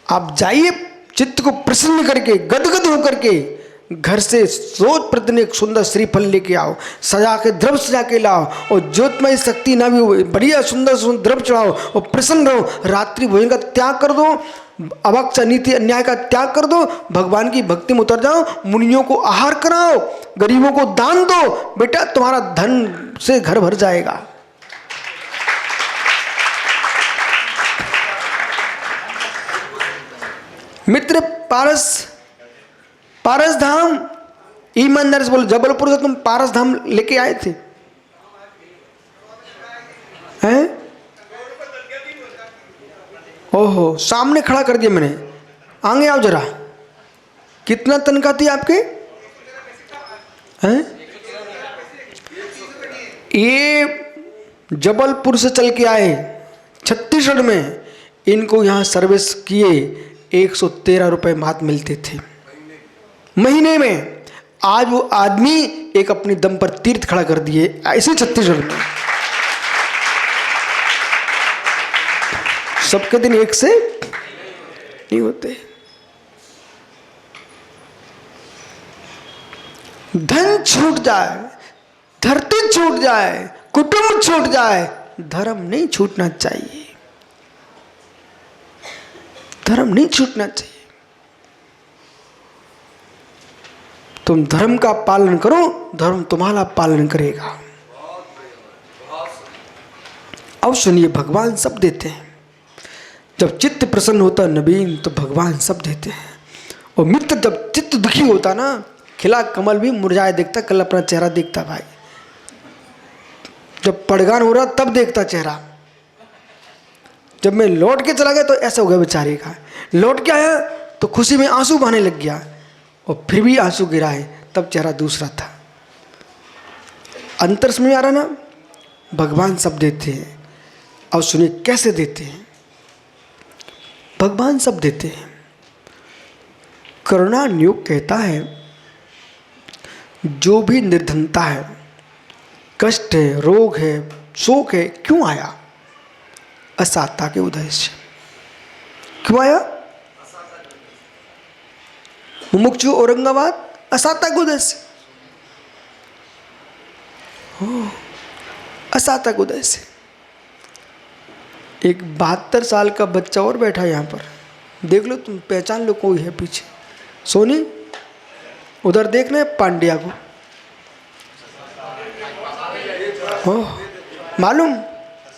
आप जाइए, चित्त को प्रसन्न करके, गदगद होकर के घर से रोज प्रतिदिन एक सुंदर श्रीफल लेके आओ, सजा के द्रव्य सजा के लाओ, और ज्योतिमय शक्ति ना भी बढ़िया सुंदर सुंदर द्रव्य चढ़ाओ और प्रसन्न रहो। रात्रि भोजन का त्याग कर दो, अभक्त नीति अन्याय का त्याग कर दो, भगवान की भक्ति में उतर जाओ, मुनियों को आहार कराओ, गरीबों को दान दो, बेटा तुम्हारा धन से घर भर जाएगा। मित्र, पारस धाम, ईमानदार से बोलो, जबलपुर से तुम पारस धाम लेके आए थे हैं? ओहो, सामने खड़ा कर दिया मैंने। आगे आओ जरा। कितना तनख्वाह थी आपके? हैं? ये जबलपुर से चल के आए, छत्तीसगढ़ में इनको यहाँ सर्विस किए 113 रुपए मात्र मिलते थे महीने में। आज वो आदमी एक अपने दम पर तीर्थ खड़ा कर दिए ऐसे छत्तीसगढ़ में। सबके दिन एक से नहीं होते। धन छूट जाए, धरती छूट जाए, कुटुंब छूट जाए, धर्म नहीं छूटना चाहिए। धर्म नहीं छूटना चाहिए। तुम धर्म का पालन करो, धर्म तुम्हारा पालन करेगा। अब सुनिए, भगवान सब देते हैं। जब चित्त प्रसन्न होता नवीन तो भगवान सब देते हैं। और मित्र जब चित्त दुखी होता ना, खिला कमल भी मुरझाए दिखता, कल अपना चेहरा दिखता भाई। जब पड़गान हो रहा तब देखता चेहरा। जब मैं लौट के चला गया तो ऐसा हो गया बेचारे का। लौट के आया तो खुशी में आंसू बहने लग गया, और फिर भी आंसू गिराए, तब चेहरा दूसरा था। अंतर समझ में आ रहा ना? भगवान सब देते हैं। अब सुनिए कैसे देते हैं। भगवान सब देते हैं। करुणा नियोग कहता है, जो भी निर्धनता है, कष्ट है, रोग है, शोक है, क्यों आया? असाता के उदय से। क्यों आया? मुमुक्षु औरंगाबाद असाता के उदय से। असाता के उदय से। एक 72 साल का बच्चा और बैठा है यहाँ पर, देख लो तुम, पहचान लो कोई है पीछे। सोनी, उधर देखना है पांड्या को। हो मालूम,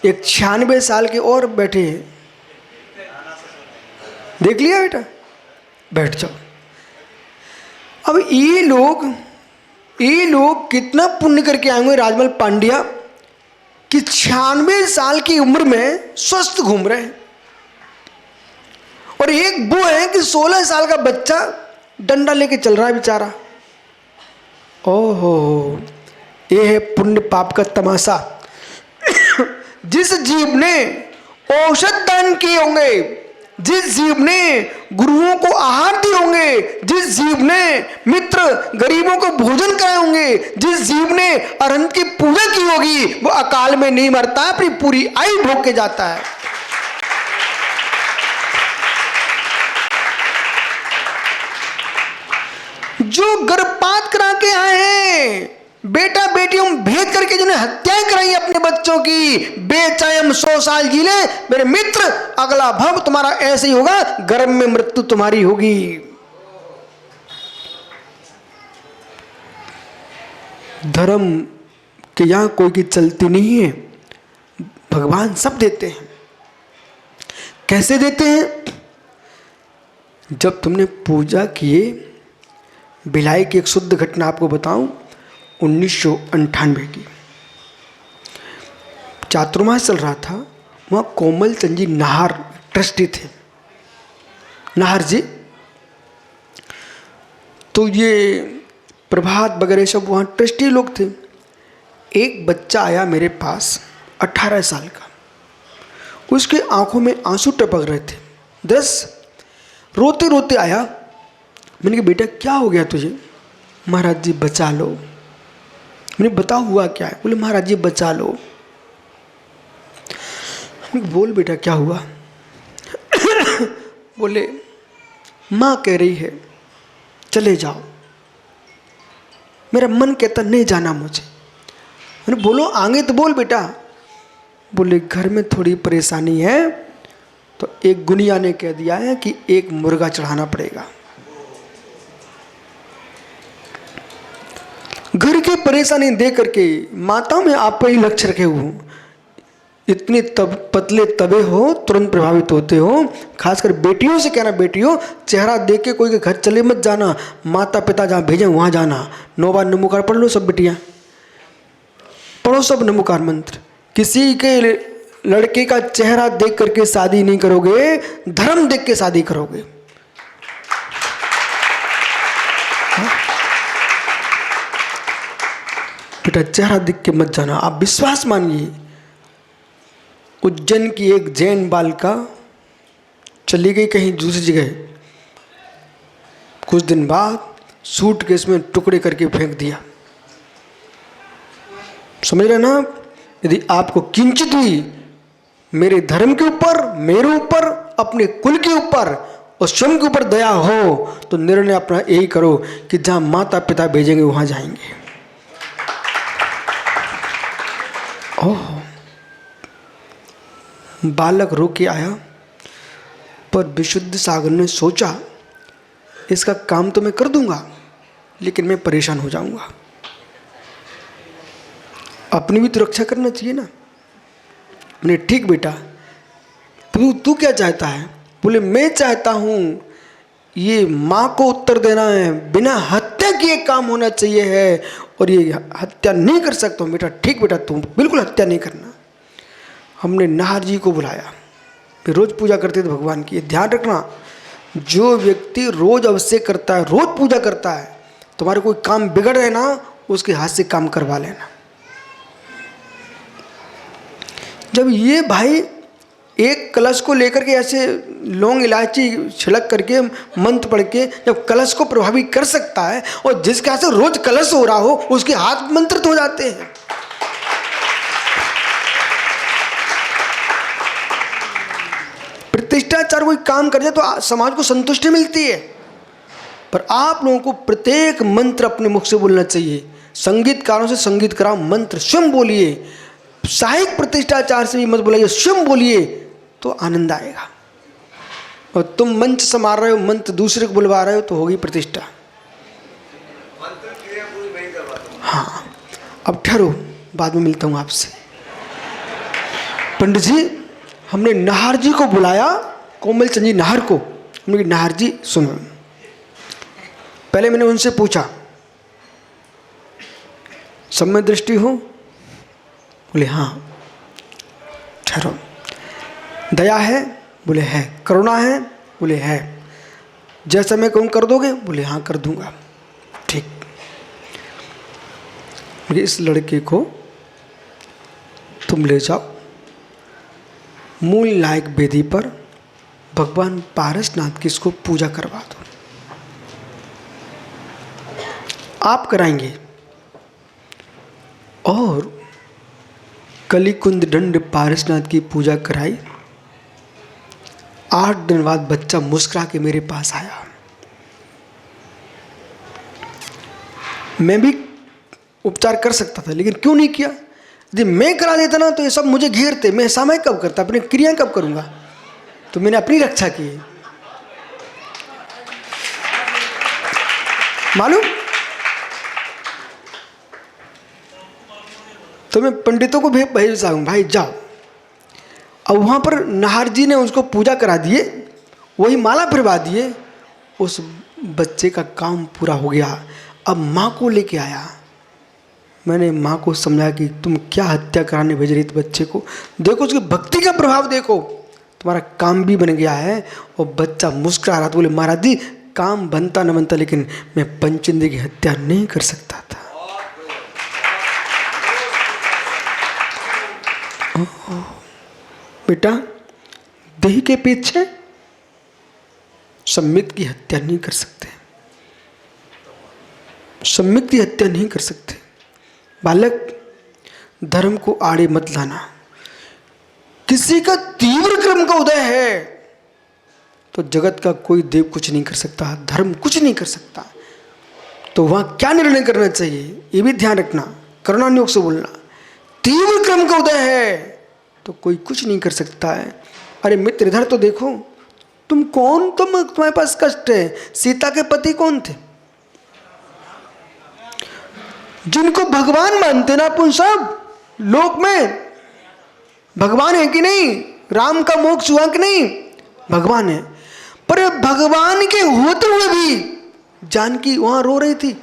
एक 96 साल के और बैठे हैं। देख लिया बेटा? बैठ जाओ। अब ये लोग कितना पुण्य करके आएंगे राजमल पांड्या कि 96 साल की उम्र में स्वस्थ घूम रहे हैं। और एक वो है कि 16 साल का बच्चा डंडा लेके चल रहा है बेचारा। ओहो, ये है पुण्य पाप का तमाशा। जिस जीव ने औषध दान किए होंगे, जिस जीव ने गुरुओं को आहार दिए होंगे, जिस जीव ने मित्र गरीबों को भोजन कराए होंगे, जिस जीव ने अरहंत की पूजा की होगी, वो अकाल में नहीं मरता, अपनी पूरी आयु भोग के जाता है। जो गर्भपात करा के आए हैं, बेटा बेटियों में भेद करके जिन्हें हत्याएं कराई अपने बच्चों की, बेचाहे हम 100 साल जी ले, मेरे मित्र अगला भव तुम्हारा ऐसे ही होगा, गर्भ में मृत्यु तुम्हारी होगी। धर्म के यहां कोई की चलती नहीं है। भगवान सब देते हैं। कैसे देते हैं? जब तुमने पूजा किए, भिलाई की एक शुद्ध घटना आपको बताऊं, 1998 की। चातुर्मास चल रहा था, वहाँ कोमल चंद जी नाहर ट्रस्टी थे, नाहर जी। तो ये प्रभात वगैरह सब वहाँ ट्रस्टी लोग थे। एक बच्चा आया मेरे पास 18 साल का, उसके आंखों में आंसू टपक रहे थे। 10 रोते रोते आया। मैंने कहा बेटा क्या हो गया तुझे? महाराज जी बचा लो। मैंने बताओ हुआ क्या है? बोले महाराज जी बचा लो। बोल बेटा क्या हुआ? बोले माँ कह रही है चले जाओ। मेरा मन कहता नहीं जाना मुझे। मैंने बोलो आगे तो बोल बेटा। बोले घर में थोड़ी परेशानी है, तो एक गुनिया ने कह दिया है कि एक मुर्गा चढ़ाना पड़ेगा। घर की परेशानी देख करके माताओं में आप पर ही लक्ष्य रखे हुए हूँ। इतने पतले तबे हो, तुरंत प्रभावित होते हो। खासकर बेटियों से कहना, बेटियों चेहरा देख के कोई के घर चले मत जाना, माता पिता जहाँ भेजें वहाँ जाना। 9 बार नमोकार पढ़ लो सब बेटियाँ, पढ़ो सब नमोकार मंत्र। किसी के लड़के का चेहरा देख करके शादी नहीं करोगे, धर्म देख के शादी करोगे। बेटा चेहरा देख के मत जाना, आप विश्वास मानिए। उज्जैन की एक जैन बालिका चली गई कहीं दूसरी जगह, कुछ दिन बाद सूटकेस में टुकड़े करके फेंक दिया। समझ रहे ना? यदि आपको किंचित भी मेरे धर्म के ऊपर, मेरे ऊपर, अपने कुल के ऊपर और स्वयं के ऊपर दया हो, तो निर्णय अपना यही करो कि जहाँ माता पिता भेजेंगे वहाँ जाएंगे। ओह, बालक रो के आया, पर विशुद्ध सागर ने सोचा इसका काम तो मैं कर दूंगा, लेकिन मैं परेशान हो जाऊंगा। अपनी भी तो रक्षा करना चाहिए ना। बोले ठीक बेटा, तू क्या चाहता है? बोले मैं चाहता हूँ ये माँ को उत्तर देना है, बिना हत्या किए काम होना चाहिए है, और ये हत्या नहीं कर सकता हूँ। बेटा ठीक बेटा, तुम बिल्कुल हत्या नहीं करना। हमने नाहर जी को बुलाया, फिर रोज़ पूजा करते थे भगवान की। ध्यान रखना, जो व्यक्ति रोज़ अवश्य करता है, रोज़ पूजा करता है, तुम्हारे कोई काम बिगड़ रहे ना, उसके हाथ से काम करवा लेना। जब ये भाई एक कलश को लेकर के ऐसे लौंग इलायची छिड़क करके मंत्र पढ़ के जब कलश को प्रभावित कर सकता है, और जिसके हाथ से रोज कलश हो रहा हो उसके हाथ मंत्रित हो जाते हैं। प्रतिष्ठाचार कोई काम कर जाए तो समाज को संतुष्टि मिलती है, पर आप लोगों को प्रत्येक मंत्र अपने मुख से बोलना चाहिए। संगीतकारों से संगीत कराओ, मंत्र स्वयं बोलिए। साहित्य प्रतिष्ठाचार से भी मत बोलिए, स्वयं बोलिए तो आनंद आएगा। और तुम मंच संभाल रहे हो, मंत्र दूसरे को बुलवा रहे हो, तो होगी प्रतिष्ठा। हाँ, अब ठहरो, बाद में मिलता हूँ आपसे। पंडित जी, हमने नाहर जी को बुलाया, कोमल चंद जी नाहर को। हमने कहा नाहर जी सुनो। पहले मैंने उनसे पूछा समय दृष्टि हो? बोले हाँ। ठहरो, दया है? बोले है। करुणा है? बोले है। जैसा मैं कहूँ कर दोगे? बोले हाँ कर दूंगा। ठीक, इस लड़के को तुम ले जाओ मूल नायक वेदी पर, भगवान पारसनाथ की इसको पूजा करवा दो। आप कराएंगे। और कलिकुंद दंड पारसनाथ की पूजा कराई। 8 दिन बाद बच्चा मुस्कुरा के मेरे पास आया। मैं भी उपचार कर सकता था, लेकिन क्यों नहीं किया? यदि मैं करा देता ना तो ये सब मुझे घेरते। मैं समय कब करता, अपनी क्रिया कब करूंगा? तो मैंने अपनी रक्षा की। मालूम, तो मैं पंडितों को भेज हूँ, भाई जाओ। अब वहाँ पर नाहर जी ने उसको पूजा करा दिए, वही माला फिरवा दिए। उस बच्चे का काम पूरा हो गया। अब माँ को लेके आया। मैंने माँ को समझाया कि तुम क्या हत्या कराने भेज रही थी बच्चे को, देखो उसकी भक्ति का प्रभाव देखो, तुम्हारा काम भी बन गया है। और बच्चा मुस्कुरा रहा था। बोले महाराज जी, काम बनता न बनता, लेकिन मैं पंचेंद्र की हत्या नहीं कर सकता था। बेटा, देह के पीछे सम्मित की हत्या नहीं कर सकते, सम्मित की हत्या नहीं कर सकते। बालक, धर्म को आड़े मत लाना। किसी का तीव्र क्रम का उदय है तो जगत का कोई देव कुछ नहीं कर सकता, धर्म कुछ नहीं कर सकता। तो वहां क्या निर्णय करना चाहिए ये भी ध्यान रखना, करुणानियोग से बोलना। तीव्र क्रम का उदय है तो कोई कुछ नहीं कर सकता है। अरे मित्र, इधर तो देखो, तुम कौन, तुम्हारे पास कष्ट है। सीता के पति कौन थे? जिनको भगवान मानते ना अपन सब लोक में, भगवान है कि नहीं? राम का मोक्ष हुआ कि नहीं? भगवान है। पर भगवान के होते हुए भी जानकी वहां रो रही थी।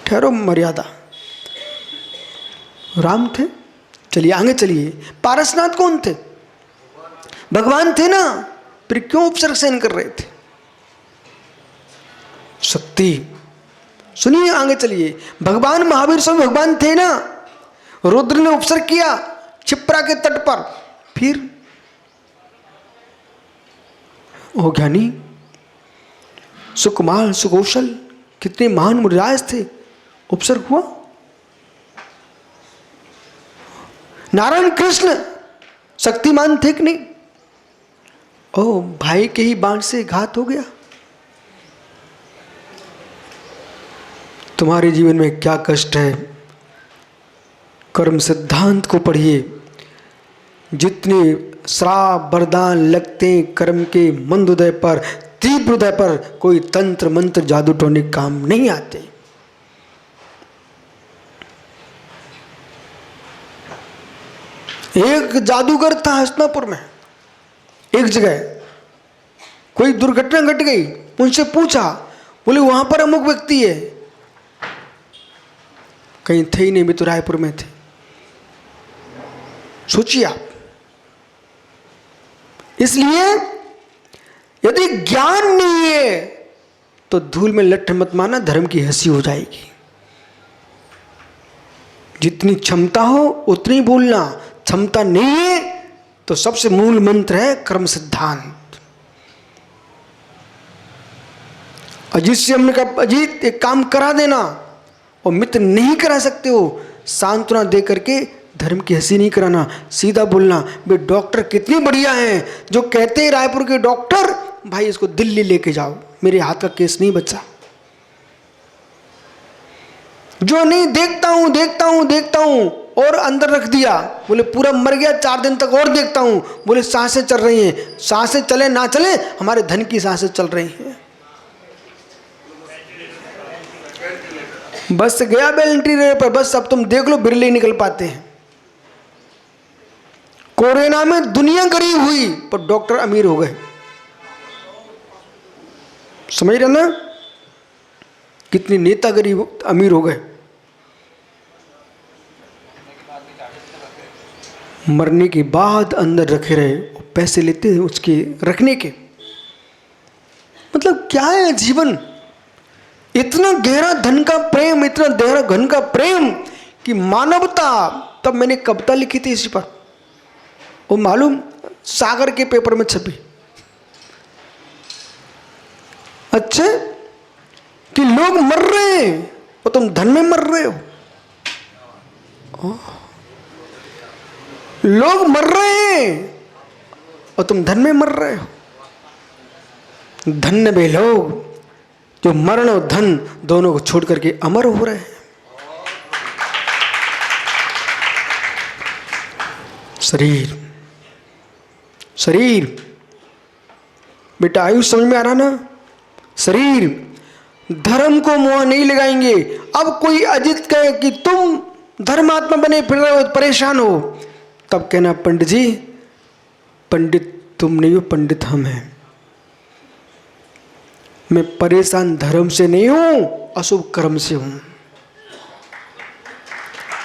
ठहरो, मर्यादा। राम थे, चलिए आगे चलिए। पारसनाथ कौन थे? भगवान थे ना, फिर क्यों उपसर्ग सहन कर रहे थे? शक्ति। सुनिए, आगे चलिए। भगवान महावीर स्वामी भगवान थे ना, रुद्र ने उपसर्ग किया क्षिप्रा के तट पर। फिर ओ ज्ञानी, सुकुमार, सुकौशल, कितने महान मुनिराज थे, उपसर्ग हुआ। नारायण कृष्ण शक्तिमान थे कि नहीं? ओ, भाई के ही बाण से घात हो गया। तुम्हारे जीवन में क्या कष्ट है, कर्म सिद्धांत को पढ़िए। जितने श्राप वरदान लगते हैं कर्म के मंद उदय पर, तीव्र उदय पर, कोई तंत्र मंत्र जादू टोने काम नहीं आते। एक जादूगर था हस्तिनापुर में, एक जगह कोई दुर्घटना घट गई, उनसे पूछा, बोले वहां पर अमुक व्यक्ति है, कहीं थे ही नहीं, भी तो रायपुर में थे। सोचिए आप। इसलिए यदि ज्ञान नहीं है तो धूल में लट्ठ मत मारना, धर्म की हंसी हो जाएगी। जितनी क्षमता हो उतनी बोलना, क्षमता नहीं है तो सबसे मूल मंत्र है कर्म सिद्धांत। अजीत से हमने कहा, अजीत एक काम करा देना, और मित्र नहीं करा सकते हो, सांत्वना दे करके धर्म की हंसी नहीं कराना, सीधा बोलना, वे डॉक्टर कितनी बढ़िया हैं जो कहते हैं रायपुर के डॉक्टर, भाई इसको दिल्ली लेके जाओ, मेरे हाथ का केस नहीं बचा। जो नहीं देखता हूं देखता हूं देखता हूं और अंदर रख दिया, बोले पूरा मर गया, 4 दिन तक और देखता हूं, बोले सांसें चल रही हैं, सांसें चले ना चले हमारे धन की सांसें चल रही हैं। बस गया वेंटिलेटर पर, बस अब तुम देख लो बिरले निकल पाते हैं। कोरोना में दुनिया गरीब हुई पर डॉक्टर अमीर हो गए, समझ रहे ना, कितने नेता गरीब अमीर हो गए। मरने के बाद अंदर रखे रहे, पैसे लेते हैं उसके रखने के। मतलब क्या है जीवन, इतना गहरा धन का प्रेम, इतना गहरा धन का प्रेम कि मानवता। तब मैंने कविता लिखी थी इसी पर, वो मालूम सागर के पेपर में छपी। अच्छा कि लोग मर रहे हैं और तुम धन में मर रहे हो, लोग मर रहे हैं और तुम धन में मर रहे हो। धन्य वे लोग जो मरण और धन दोनों को छोड़ करके अमर हो रहे हैं। शरीर शरीर बेटा, आयुष समझ में आ रहा ना, शरीर धर्म को मुंह नहीं लगाएंगे। अब कोई अजित कहे कि तुम धर्मात्मा बने फिर रहे हो, परेशान हो, तब कहना पंडित जी, पंडित तुम नहीं हो, पंडित हम हैं। मैं परेशान धर्म से नहीं हूं, अशुभ कर्म से हूं।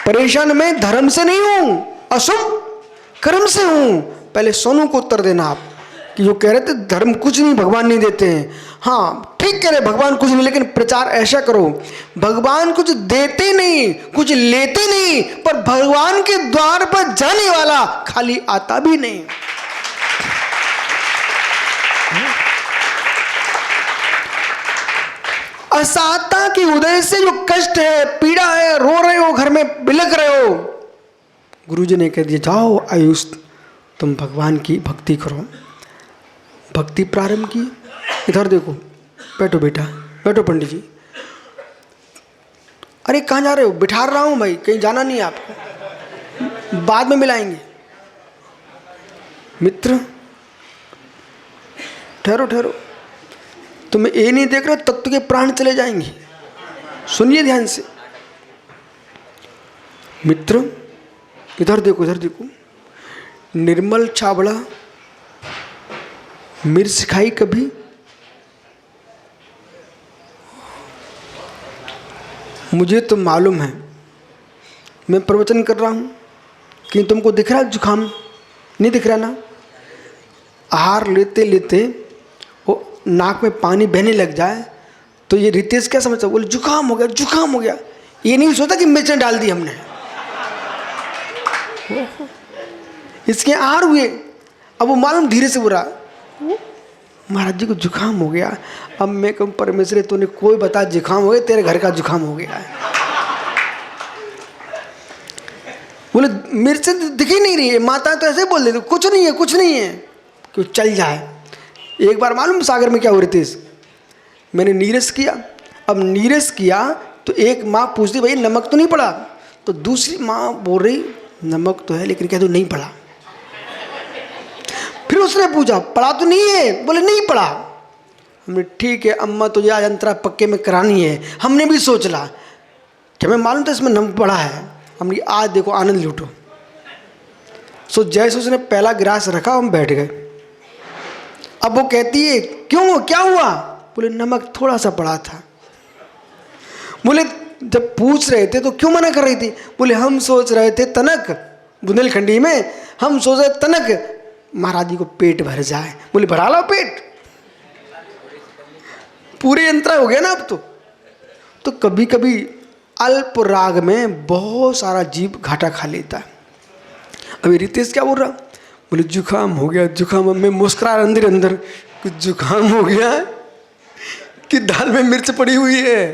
परेशान मैं धर्म से नहीं हूं, अशुभ कर्म से हूं। पहले सोनू को उत्तर देना आप कि जो कह रहे थे धर्म कुछ नहीं, भगवान नहीं देते हैं। हाँ ठीक कह रहे, भगवान कुछ नहीं, लेकिन प्रचार ऐसा करो, भगवान कुछ देते नहीं, कुछ लेते नहीं, पर भगवान के द्वार पर जाने वाला खाली आता भी नहीं। असहायता की उदय से जो कष्ट है, पीड़ा है, रो रहे हो, घर में बिलख रहे हो, गुरुजी ने कह दिया जाओ आयुष तुम भगवान की भक्ति करो। भक्ति प्रारंभ की। इधर देखो, बैठो बेटा, बैठो पंडित जी। अरे कहाँ जा रहे हो? बिठा रहा हूँ भाई, कहीं जाना नहीं है आपको, बाद में मिलाएंगे। मित्र ठहरो ठहरो, तुम्हें ये नहीं देख रहे तत्व के प्राण चले जाएंगे। सुनिए ध्यान से मित्र, इधर देखो, इधर देखो। निर्मल छाबड़ा मिर्च खाई कभी? मुझे तो मालूम है, मैं प्रवचन कर रहा हूँ कि तुमको दिख रहा है जुकाम? नहीं दिख रहा ना? आहार लेते लेते वो नाक में पानी बहने लग जाए तो ये रितेश क्या समझता? बोले जुकाम हो गया, जुकाम हो गया। ये नहीं सोचा कि मिर्चें डाल दी हमने। इसके आहार हुए, अब वो मालूम धीरे से बुरा, महाराज जी को जुकाम हो गया। अब मैं कहूँ परमेश्वर तूने कोई बता जुकाम हो गया, तेरे घर का जुकाम हो गया है। बोले मिर्चें दिख ही नहीं रही है। माता तो ऐसे बोल देती कुछ नहीं है, कुछ नहीं है, क्यों चल जाए। एक बार मालूम सागर में क्या हो रही थी, मैंने नीरस किया। अब नीरस किया तो एक माँ पूछती भाई नमक तो नहीं पड़ा? तो दूसरी माँ बोल रही नमक तो है लेकिन कह दो नहीं पड़ा। फिर उसने पूछा पड़ा तो नहीं है? बोले नहीं पड़ा। हमने ठीक है अम्मा तुझे आज अंतरा पक्के में करानी है। हमने भी सोच ला कि हमें मालूम था इसमें नमक पड़ा है। हमने आज देखो आनंद लूटो। सो जैसे उसने पहला गिलास रखा हम बैठ गए। अब वो कहती है क्यों, क्या हुआ? बोले नमक थोड़ा सा पड़ा था। बोले जब पूछ रहे थे तो क्यों मना कर रही थी? बोले हम सोच रहे थे तनक, बुंदेलखंडी में हम सोच रहे तनक महाराज जी को पेट भर जाए। बोले भरा लो पेट, पूरे यंत्र हो गया ना अब तो कभी कभी अल्प राग में बहुत सारा जीव घाटा खा लेता है। अभी रितेश क्या बोल रहा? बोले जुकाम हो गया, जुकाम। मैं मुस्कुरा अंदर अंदर, कुछ जुकाम हो गया कि दाल में मिर्च पड़ी हुई है।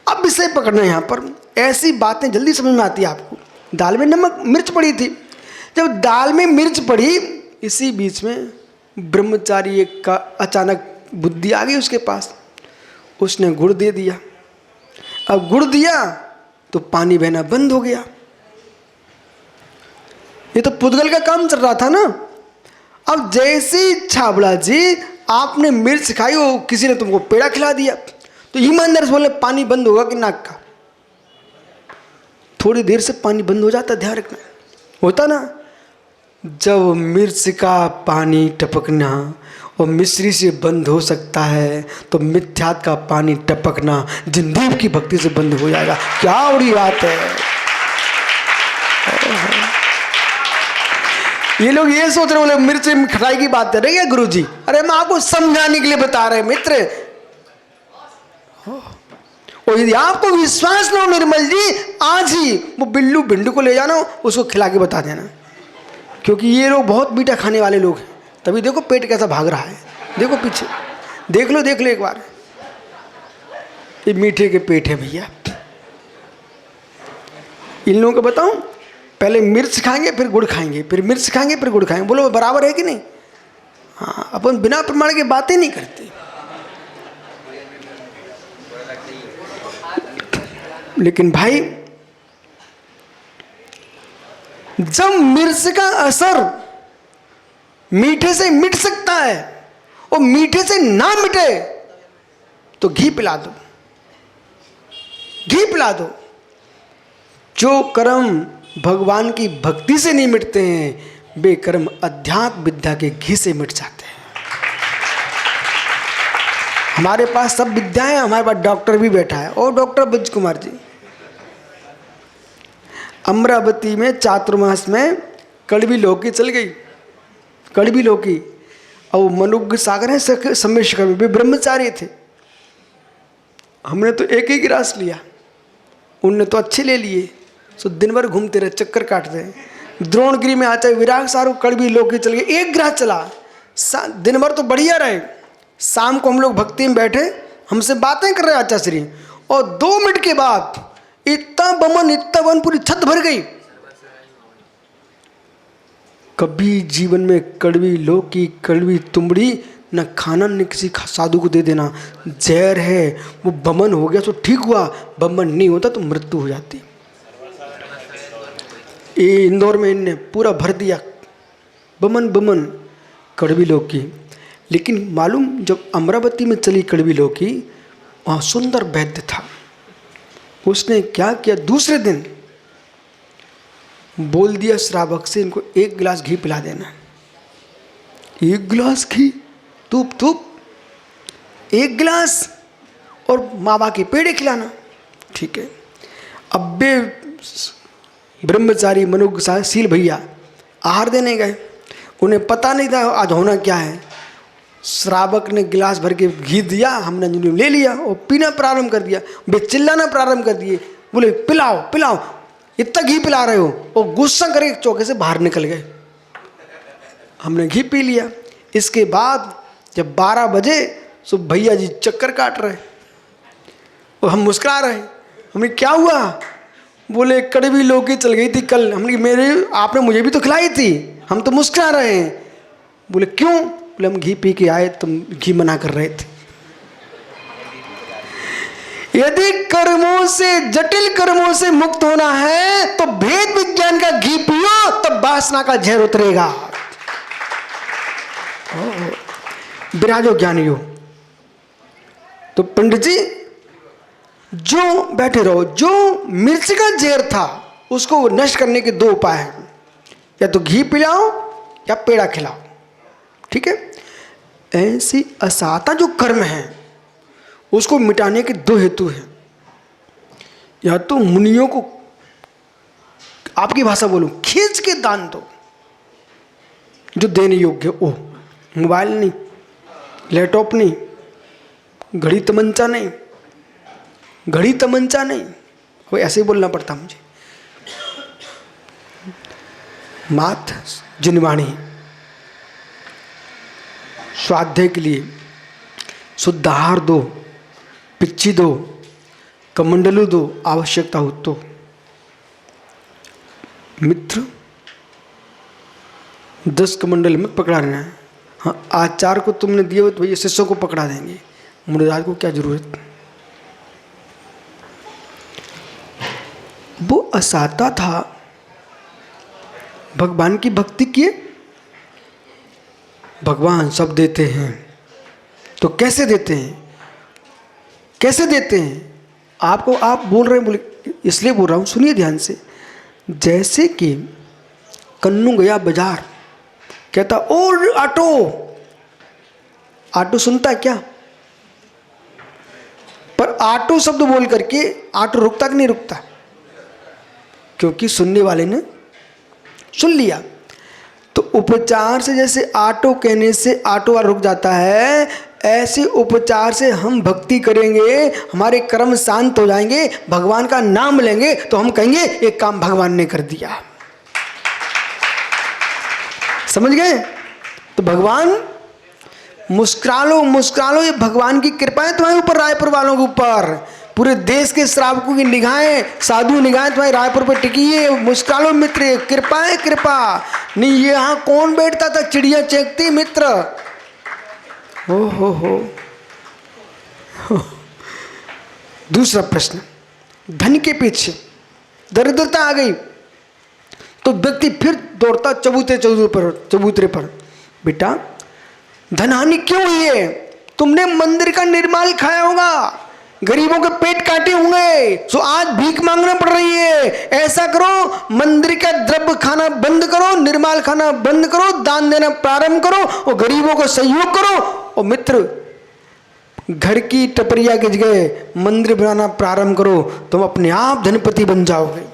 अब विषय पकड़ना है यहाँ पर, ऐसी बातें जल्दी समझ में आती है आपको। दाल में नमक मिर्च पड़ी थी। जब दाल में मिर्च पड़ी, इसी बीच में ब्रह्मचारी एक का अचानक बुद्धि आ गई उसके पास, उसने गुड़ दे दिया। अब गुड़ दिया तो पानी बहना बंद हो गया। ये तो पुद्गल का काम चल रहा था ना। अब जैसे छाबड़ा जी आपने मिर्च खाई, हो किसी ने तुमको पेड़ा खिला दिया, तो ईमानदार से बोले पानी बंद होगा कि नाक का? थोड़ी देर से पानी बंद हो जाता, ध्यान रखना। होता ना, जब मिर्च का पानी टपकना और मिश्री से बंद हो सकता है, तो मिथ्यात का पानी टपकना जिंदगी की भक्ति से बंद हो जाएगा। क्या बड़ी बात है। ये लोग ये सोच रहे, बोले मिर्च खटाई की बात कर रहे हैं क्या गुरुजी? अरे हम आपको समझाने के लिए बता रहे हैं मित्र। और यदि आपको विश्वास ना हो निर्मल जी, आज ही वो बिल्लू भिंडू को ले जाना, उसको खिला के बता देना, क्योंकि ये लोग बहुत मीठा खाने वाले लोग हैं। तभी देखो पेट कैसा भाग रहा है, देखो पीछे, देख लो एक बार। ये मीठे के पेट है भैया। इन लोगों को बताऊं, पहले मिर्च खाएंगे फिर गुड़ खाएंगे, फिर मिर्च खाएंगे फिर गुड़ खाएंगे। बोलो बराबर है कि नहीं? हाँ, अपन बिना प्रमाण के बातें नहीं करते। लेकिन भाई, जब मिर्च का असर मीठे से मिट सकता है और मीठे से ना मिटे, तो घी पिला दो, घी पिला दो। जो कर्म भगवान की भक्ति से नहीं मिटते हैं, वे कर्म अध्यात्म विद्या के घी से मिट जाते हैं। हमारे पास सब विद्याएं, हमारे पास डॉक्टर भी बैठा है, और डॉक्टर ब्रज कुमार जी अमरावती में चातुर्मास में कड़वी लौकी चल गई, कड़वी लौकी। और मनुग्ग सागर है सम्मेशकर में, वे ब्रह्मचारी थे। हमने तो एक ही गिलास लिया, उनने तो अच्छे ले लिए। सो दिन भर घूमते रहे, चक्कर काटते रहे। द्रोणगिरी में आचार्य विराग सारू कड़वी लौकी चल गई, एक गिलास चला। दिन भर तो बढ़िया रहे। शाम को हम लोग भक्ति में बैठे, हमसे बातें कर रहे आचार्य श्री, और 2 मिनट के बाद इतना बमन पूरी छत भर गई। कभी जीवन में कड़वी लौकी, कड़वी तुमड़ी न खाना, न किसी साधु को दे देना। जहर है, वो बमन हो गया तो ठीक हुआ, बमन नहीं होता तो मृत्यु हो जाती। ये इंदौर में इनने पूरा भर दिया, बमन कड़वी लौकी। लेकिन मालूम, जब अमरावती में चली कड़वी लौकी, वहाँ सुंदर वैद्य था। उसने क्या किया, दूसरे दिन बोल दिया श्रावक से, इनको 1 गिलास घी पिला देना। 1 गिलास घी, तुप 1 गिलास, और मावा के पेड़े खिलाना। ठीक है। अब वे ब्रह्मचारी मनुष्यशील भैया आहार देने गए। उन्हें पता नहीं था आज होना क्या है। श्रावक ने गिलास भर के घी दिया, हमने ले लिया और पीना प्रारंभ कर दिया। वे चिल्लाना प्रारंभ कर दिए, बोले पिलाओ, इतना घी पिला रहे हो, और गुस्सा करके चौके से बाहर निकल गए। हमने घी पी लिया। इसके बाद जब 12 बजे, सो भैया जी चक्कर काट रहे और हम मुस्कुरा रहे। हमने क्या हुआ? बोले कड़वी लौकी चल गई थी कल। हमने आपने मुझे भी तो खिलाई थी। हम तो मुस्कुरा रहे हैं। बोले क्यों? बोले हम घी पी के आए, तुम घी मना कर रहे थे। यदि कर्मों से, जटिल कर्मों से मुक्त होना है तो भेद विज्ञान का घी पियो, तब वासना का जहर उतरेगा। विराजो ज्ञानियो। तो पंडित जी जो बैठे रहो, जो मिर्च का जहर था उसको नष्ट करने के 2 उपाय हैं। या तो घी पिलाओ या पेड़ा खिलाओ, ठीक है। ऐसी असाता जो कर्म है उसको मिटाने के दो हेतु हैं। या तो मुनियों को, आपकी भाषा बोलूं, खींच के दान दो जो देने योग्य हो। मोबाइल नहीं, लैपटॉप नहीं, घड़ी तमंचा नहीं, घड़ी तमंचा नहीं, वो ऐसे ही बोलना पड़ता मुझे। मात जिनवाणी स्वाध्याय के लिए शुद्ध आहार दो, पिच्ची दो, कमंडलू दो, आवश्यकता हो तो। मित्र 10 कमंडल मत पकड़ा लेना है। हाँ, आचार को तुमने दिए हो तो भैया शिष्यों को पकड़ा देंगे, मुराद को क्या जरूरत। वो असाता था, भगवान की भक्ति किए। भगवान सब देते हैं, तो कैसे देते हैं, कैसे देते हैं? आपको आप बोल रहे हैं, बोले इसलिए बोल रहा हूँ, सुनिए ध्यान से। जैसे कि कन्नू गया बाजार, कहता और ऑटो, ऑटो सुनता है क्या? पर ऑटो शब्द बोल करके ऑटो रुकता कि नहीं रुकता? क्योंकि सुनने वाले ने सुन लिया। तो उपचार से जैसे ऑटो कहने से ऑटो रुक जाता है, ऐसे उपचार से हम भक्ति करेंगे, हमारे कर्म शांत हो जाएंगे, भगवान का नाम लेंगे तो हम कहेंगे ये काम भगवान ने कर दिया। समझ गए? तो भगवान मुस्कुरा लो, मुस्कुरा लो, ये भगवान की कृपा है तुम्हारे ऊपर, रायपुर वालों के ऊपर। पूरे देश के श्रावकों की निगाहें, साधु निगाहें तुम्हारे रायपुर पर टिकी है। मुस्कुरा लो मित्र, कृपा है कृपा। नहीं ये यहाँ कौन बैठता था, चिड़िया चेकती मित्र। हो। दूसरा प्रश्न, धन के पीछे दरिद्रता आ गई तो व्यक्ति फिर दौड़ता चबूतरे पर। बेटा धन हानि क्यों हुई है? तुमने मंदिर का निर्माल खाया होगा, गरीबों के पेट काटे होंगे, तो आज भीख मांगना पड़ रही है। ऐसा करो, मंदिर का द्रव्य खाना बंद करो, निर्माल खाना बंद करो, दान देना प्रारंभ करो और गरीबों को सहयोग करो। और मित्र घर की टपरिया की जगह मंदिर बनाना प्रारंभ करो, तुम अपने आप धनपति बन जाओगे।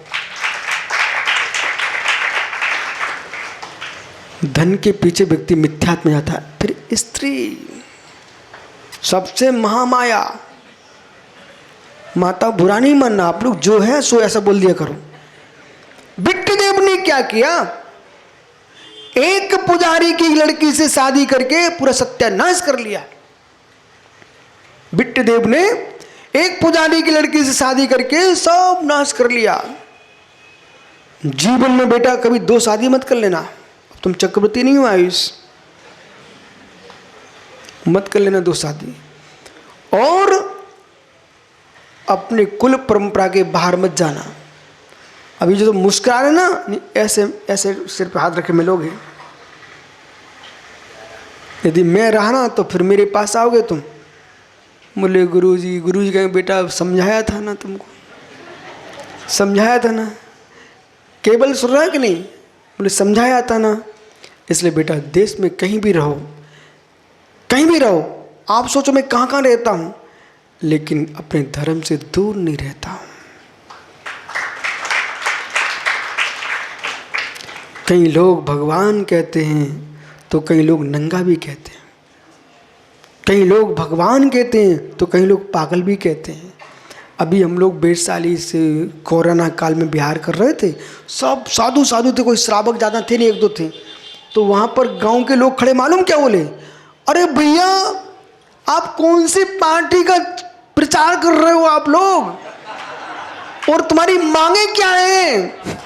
धन के पीछे व्यक्ति मिथ्यात्व में जाता है। फिर स्त्री सबसे महामाया, माता बुरा नहीं मानना, आप लोग जो है सो ऐसा बोल दिया करो। विट्टदेव ने क्या किया? एक पुजारी की लड़की से शादी करके पूरा सत्यानाश कर लिया। विट्टदेव ने एक पुजारी की लड़की से शादी करके सब नाश कर लिया। जीवन में बेटा कभी 2 शादी मत कर लेना, तुम चक्रवर्ती नहीं हो आयुष, मत कर लेना 2 शादी। और अपने कुल परंपरा के बाहर मत जाना। अभी जो मुस्कुरा रहे ना, ऐसे ऐसे सिर पे हाथ रखे मिलोगे। यदि मैं रहा ना तो फिर मेरे पास आओगे तुम, बोले गुरुजी कहें बेटा समझाया था ना तुमको, समझाया था ना, केवल सुन रहा है कि नहीं? बोले समझाया था ना। इसलिए बेटा देश में कहीं भी रहो, कहीं भी रहो, आप सोचो मैं कहाँ कहाँ रहता हूँ, लेकिन अपने धर्म से दूर नहीं रहता हूँ। कई लोग भगवान कहते हैं तो कई लोग नंगा भी कहते हैं, कई लोग भगवान कहते हैं तो कई लोग पागल भी कहते हैं। अभी हम लोग बेरसाली से कोरोना काल में बिहार कर रहे थे, सब साधु थे, कोई श्रावक ज़्यादा थे नहीं, 1-2 थे। तो वहाँ पर गांव के लोग खड़े, मालूम क्या बोले? अरे भैया आप कौन सी पार्टी का प्रचार कर रहे हो आप लोग, और तुम्हारी मांगे क्या है?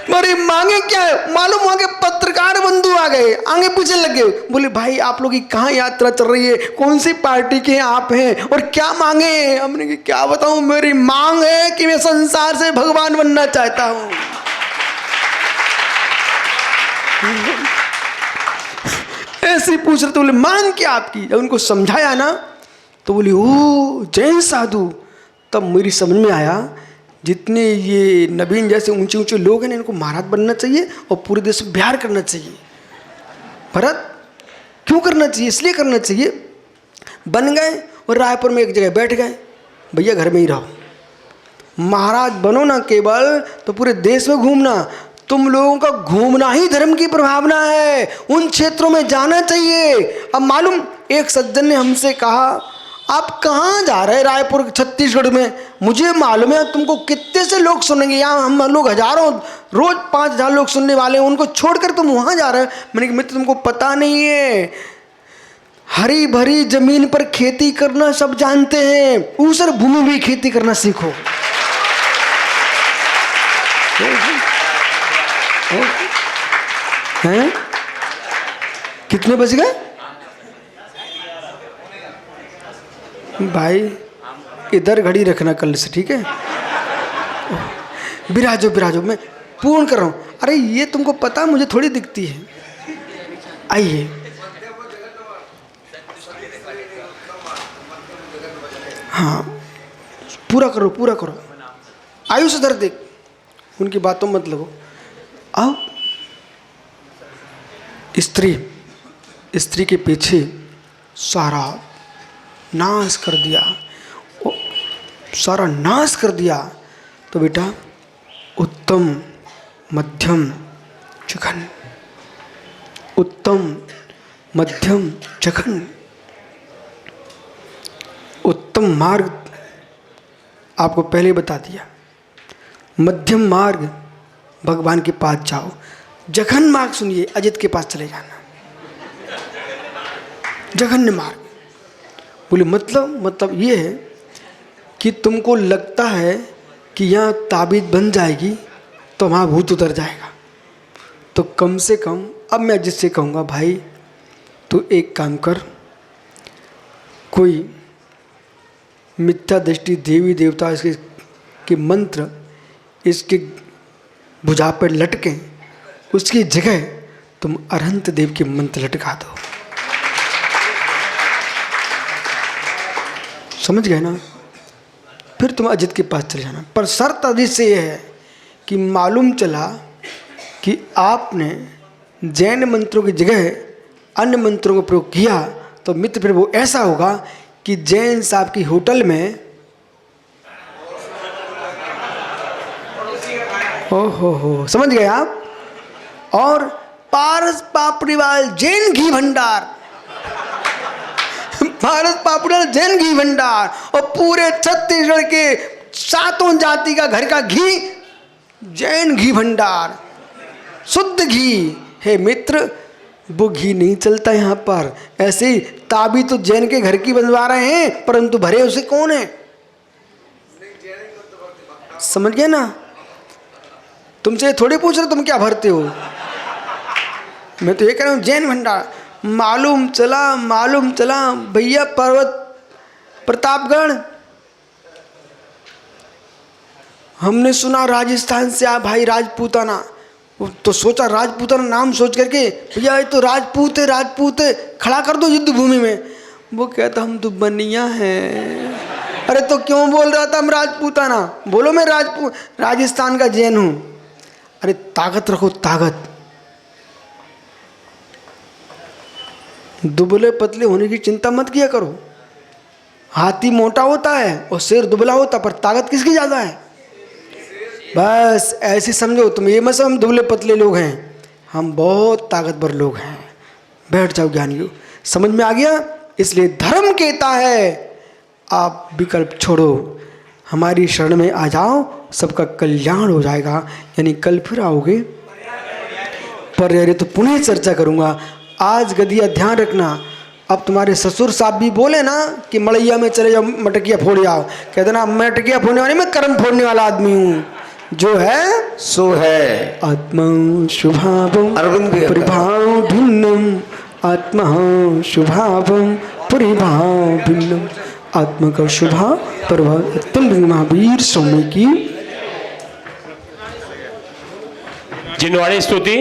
अरे मांगे क्या है मालूम? वहां के पत्रकार बंधु आ गए, आगे पीछे लगे, बोले भाई आप लोग की कहाँ यात्रा चल रही है, कौन सी पार्टी के आप हैं और क्या मांगे हैं? हमने कहा क्या बताऊं, मेरी मांग है कि मैं संसार से भगवान बनना चाहता हूं। ऐसे पूछ रहे, तो बोले मांग क्या आपकी? जब उनको समझाया ना तो बोले ओ जैन साधु। तब मेरी समझ में आया जितने ये नवीन जैसे ऊंचे ऊंचे लोग हैं ना, इनको महाराज बनना चाहिए और पूरे देश में बिहार करना चाहिए। भरत क्यों करना चाहिए? इसलिए करना चाहिए, बन गए और रायपुर में एक जगह बैठ गए, भैया घर में ही रहो। महाराज बनो ना केवल, तो पूरे देश में घूमना। तुम लोगों का घूमना ही धर्म की प्रभावना है, उन क्षेत्रों में जाना चाहिए। अब मालूम, एक सज्जन ने हमसे कहा, आप कहाँ जा रहे हैं? रायपुर छत्तीसगढ़ में। मुझे मालूम है तुमको कितने से लोग सुनेंगे, यहाँ हम लोग हजारों, रोज 5,000 लोग सुनने वाले हैं, उनको छोड़कर तुम वहाँ जा रहे हो। मैंने कहा मित्र तुमको पता नहीं है, हरी भरी जमीन पर खेती करना सब जानते हैं, ऊसर भूमि भी खेती करना सीखो। हैं? कितने बज गए भाई? इधर घड़ी रखना कल से, ठीक है? बिराजो बिराजो, मैं पूर्ण कर रहा हूँ। अरे ये तुमको पता मुझे थोड़ी दिखती है। आइए, हाँ पूरा करो पूरा करो। आयुष उधर देख, उनकी बातों मत लगो। अब स्त्री के पीछे सारा नाश कर दिया, सारा नाश कर दिया। तो बेटा उत्तम मध्यम जघन, उत्तम मध्यम जघन, उत्तम मार्ग आपको पहले बता दिया। मध्यम मार्ग भगवान के पास जाओ, जघन्य मार्ग सुनिए, अजित के पास चले जाना। जघन्य मार्ग बोले मतलब ये है कि तुमको लगता है कि यहाँ ताबीज बन जाएगी तो वहाँ भूत उतर जाएगा, तो कम से कम अब मैं अजित से कहूँगा, भाई तू एक काम कर, कोई मिथ्या दृष्टि देवी देवता इसके के मंत्र इसके भुजा पर लटके, उसकी जगह तुम अरहंत देव के मंत्र लटका दो। समझ गए ना? फिर तुम अजित के पास चले जाना। पर शर्त अजित से यह है कि मालूम चला कि आपने जैन मंत्रों की जगह अन्य मंत्रों का प्रयोग किया, तो मित्र फिर वो ऐसा होगा कि जैन साहब की होटल में हो समझ गए आप? और पारस पापड़ीवाल जैन घी भंडार, पारस पापड़ीवाल जैन घी भंडार, और पूरे छत्तीसगढ़ के 7 जाति का घर का घी जैन घी भंडार, शुद्ध घी है मित्र। वो घी नहीं चलता यहाँ पर। ऐसे ही ताबी तो जैन के घर की बनवा रहे हैं, परंतु भरे उसे कौन है? समझ गए ना? तुमसे थोड़ी पूछ रहे तुम क्या भरते हो। मैं तो ये कह रहा हूँ जैन भंडार। मालूम चला भैया पर्वत प्रतापगढ़, हमने सुना राजस्थान से आ भाई राजपूताना, तो सोचा राजपूताना नाम सोच करके, भैया ये तो राजपूत है, खड़ा कर दो युद्ध भूमि में। वो कहता हम तो बनिया हैं। अरे तो क्यों बोल रहा था हम राजपूताना? बोलो मैं राजस्थान का जैन हूँ। अरे ताकत रखो, ताकत। दुबले पतले होने की चिंता मत किया करो। हाथी मोटा होता है और शेर दुबला होता, पर ताकत किसकी ज़्यादा है? बस ऐसे समझो तुम, ये मत समझो हम दुबले पतले लोग हैं, हम बहुत ताकतवर लोग हैं। बैठ जाओ ज्ञानियों, समझ में आ गया? इसलिए धर्म कहता है आप विकल्प छोड़ो, हमारी शरण में आ जाओ, सबका कल्याण हो जाएगा। यानी कल फिर आओगे पर तो पुनः चर्चा करूँगा। आज गदिया ध्यान रखना, अब तुम्हारे ससुर साहब भी बोले ना कि मड़ैया में चले जाओ, मटकिया फोड़ जाओ, कह देना मैं मटकिया फोड़ने वाली, मैं कर्म फोड़ने वाला आदमी हूँ। जो है सो है। आत्मा शुभावम अरविंद परिभाव भिन्नम, आत्मा शुभावम परिभाव भिन्नम, आत्मा का शुभा प्रभाव। अत्यंत महावीर स्वामी की जिनवाणी स्तुति।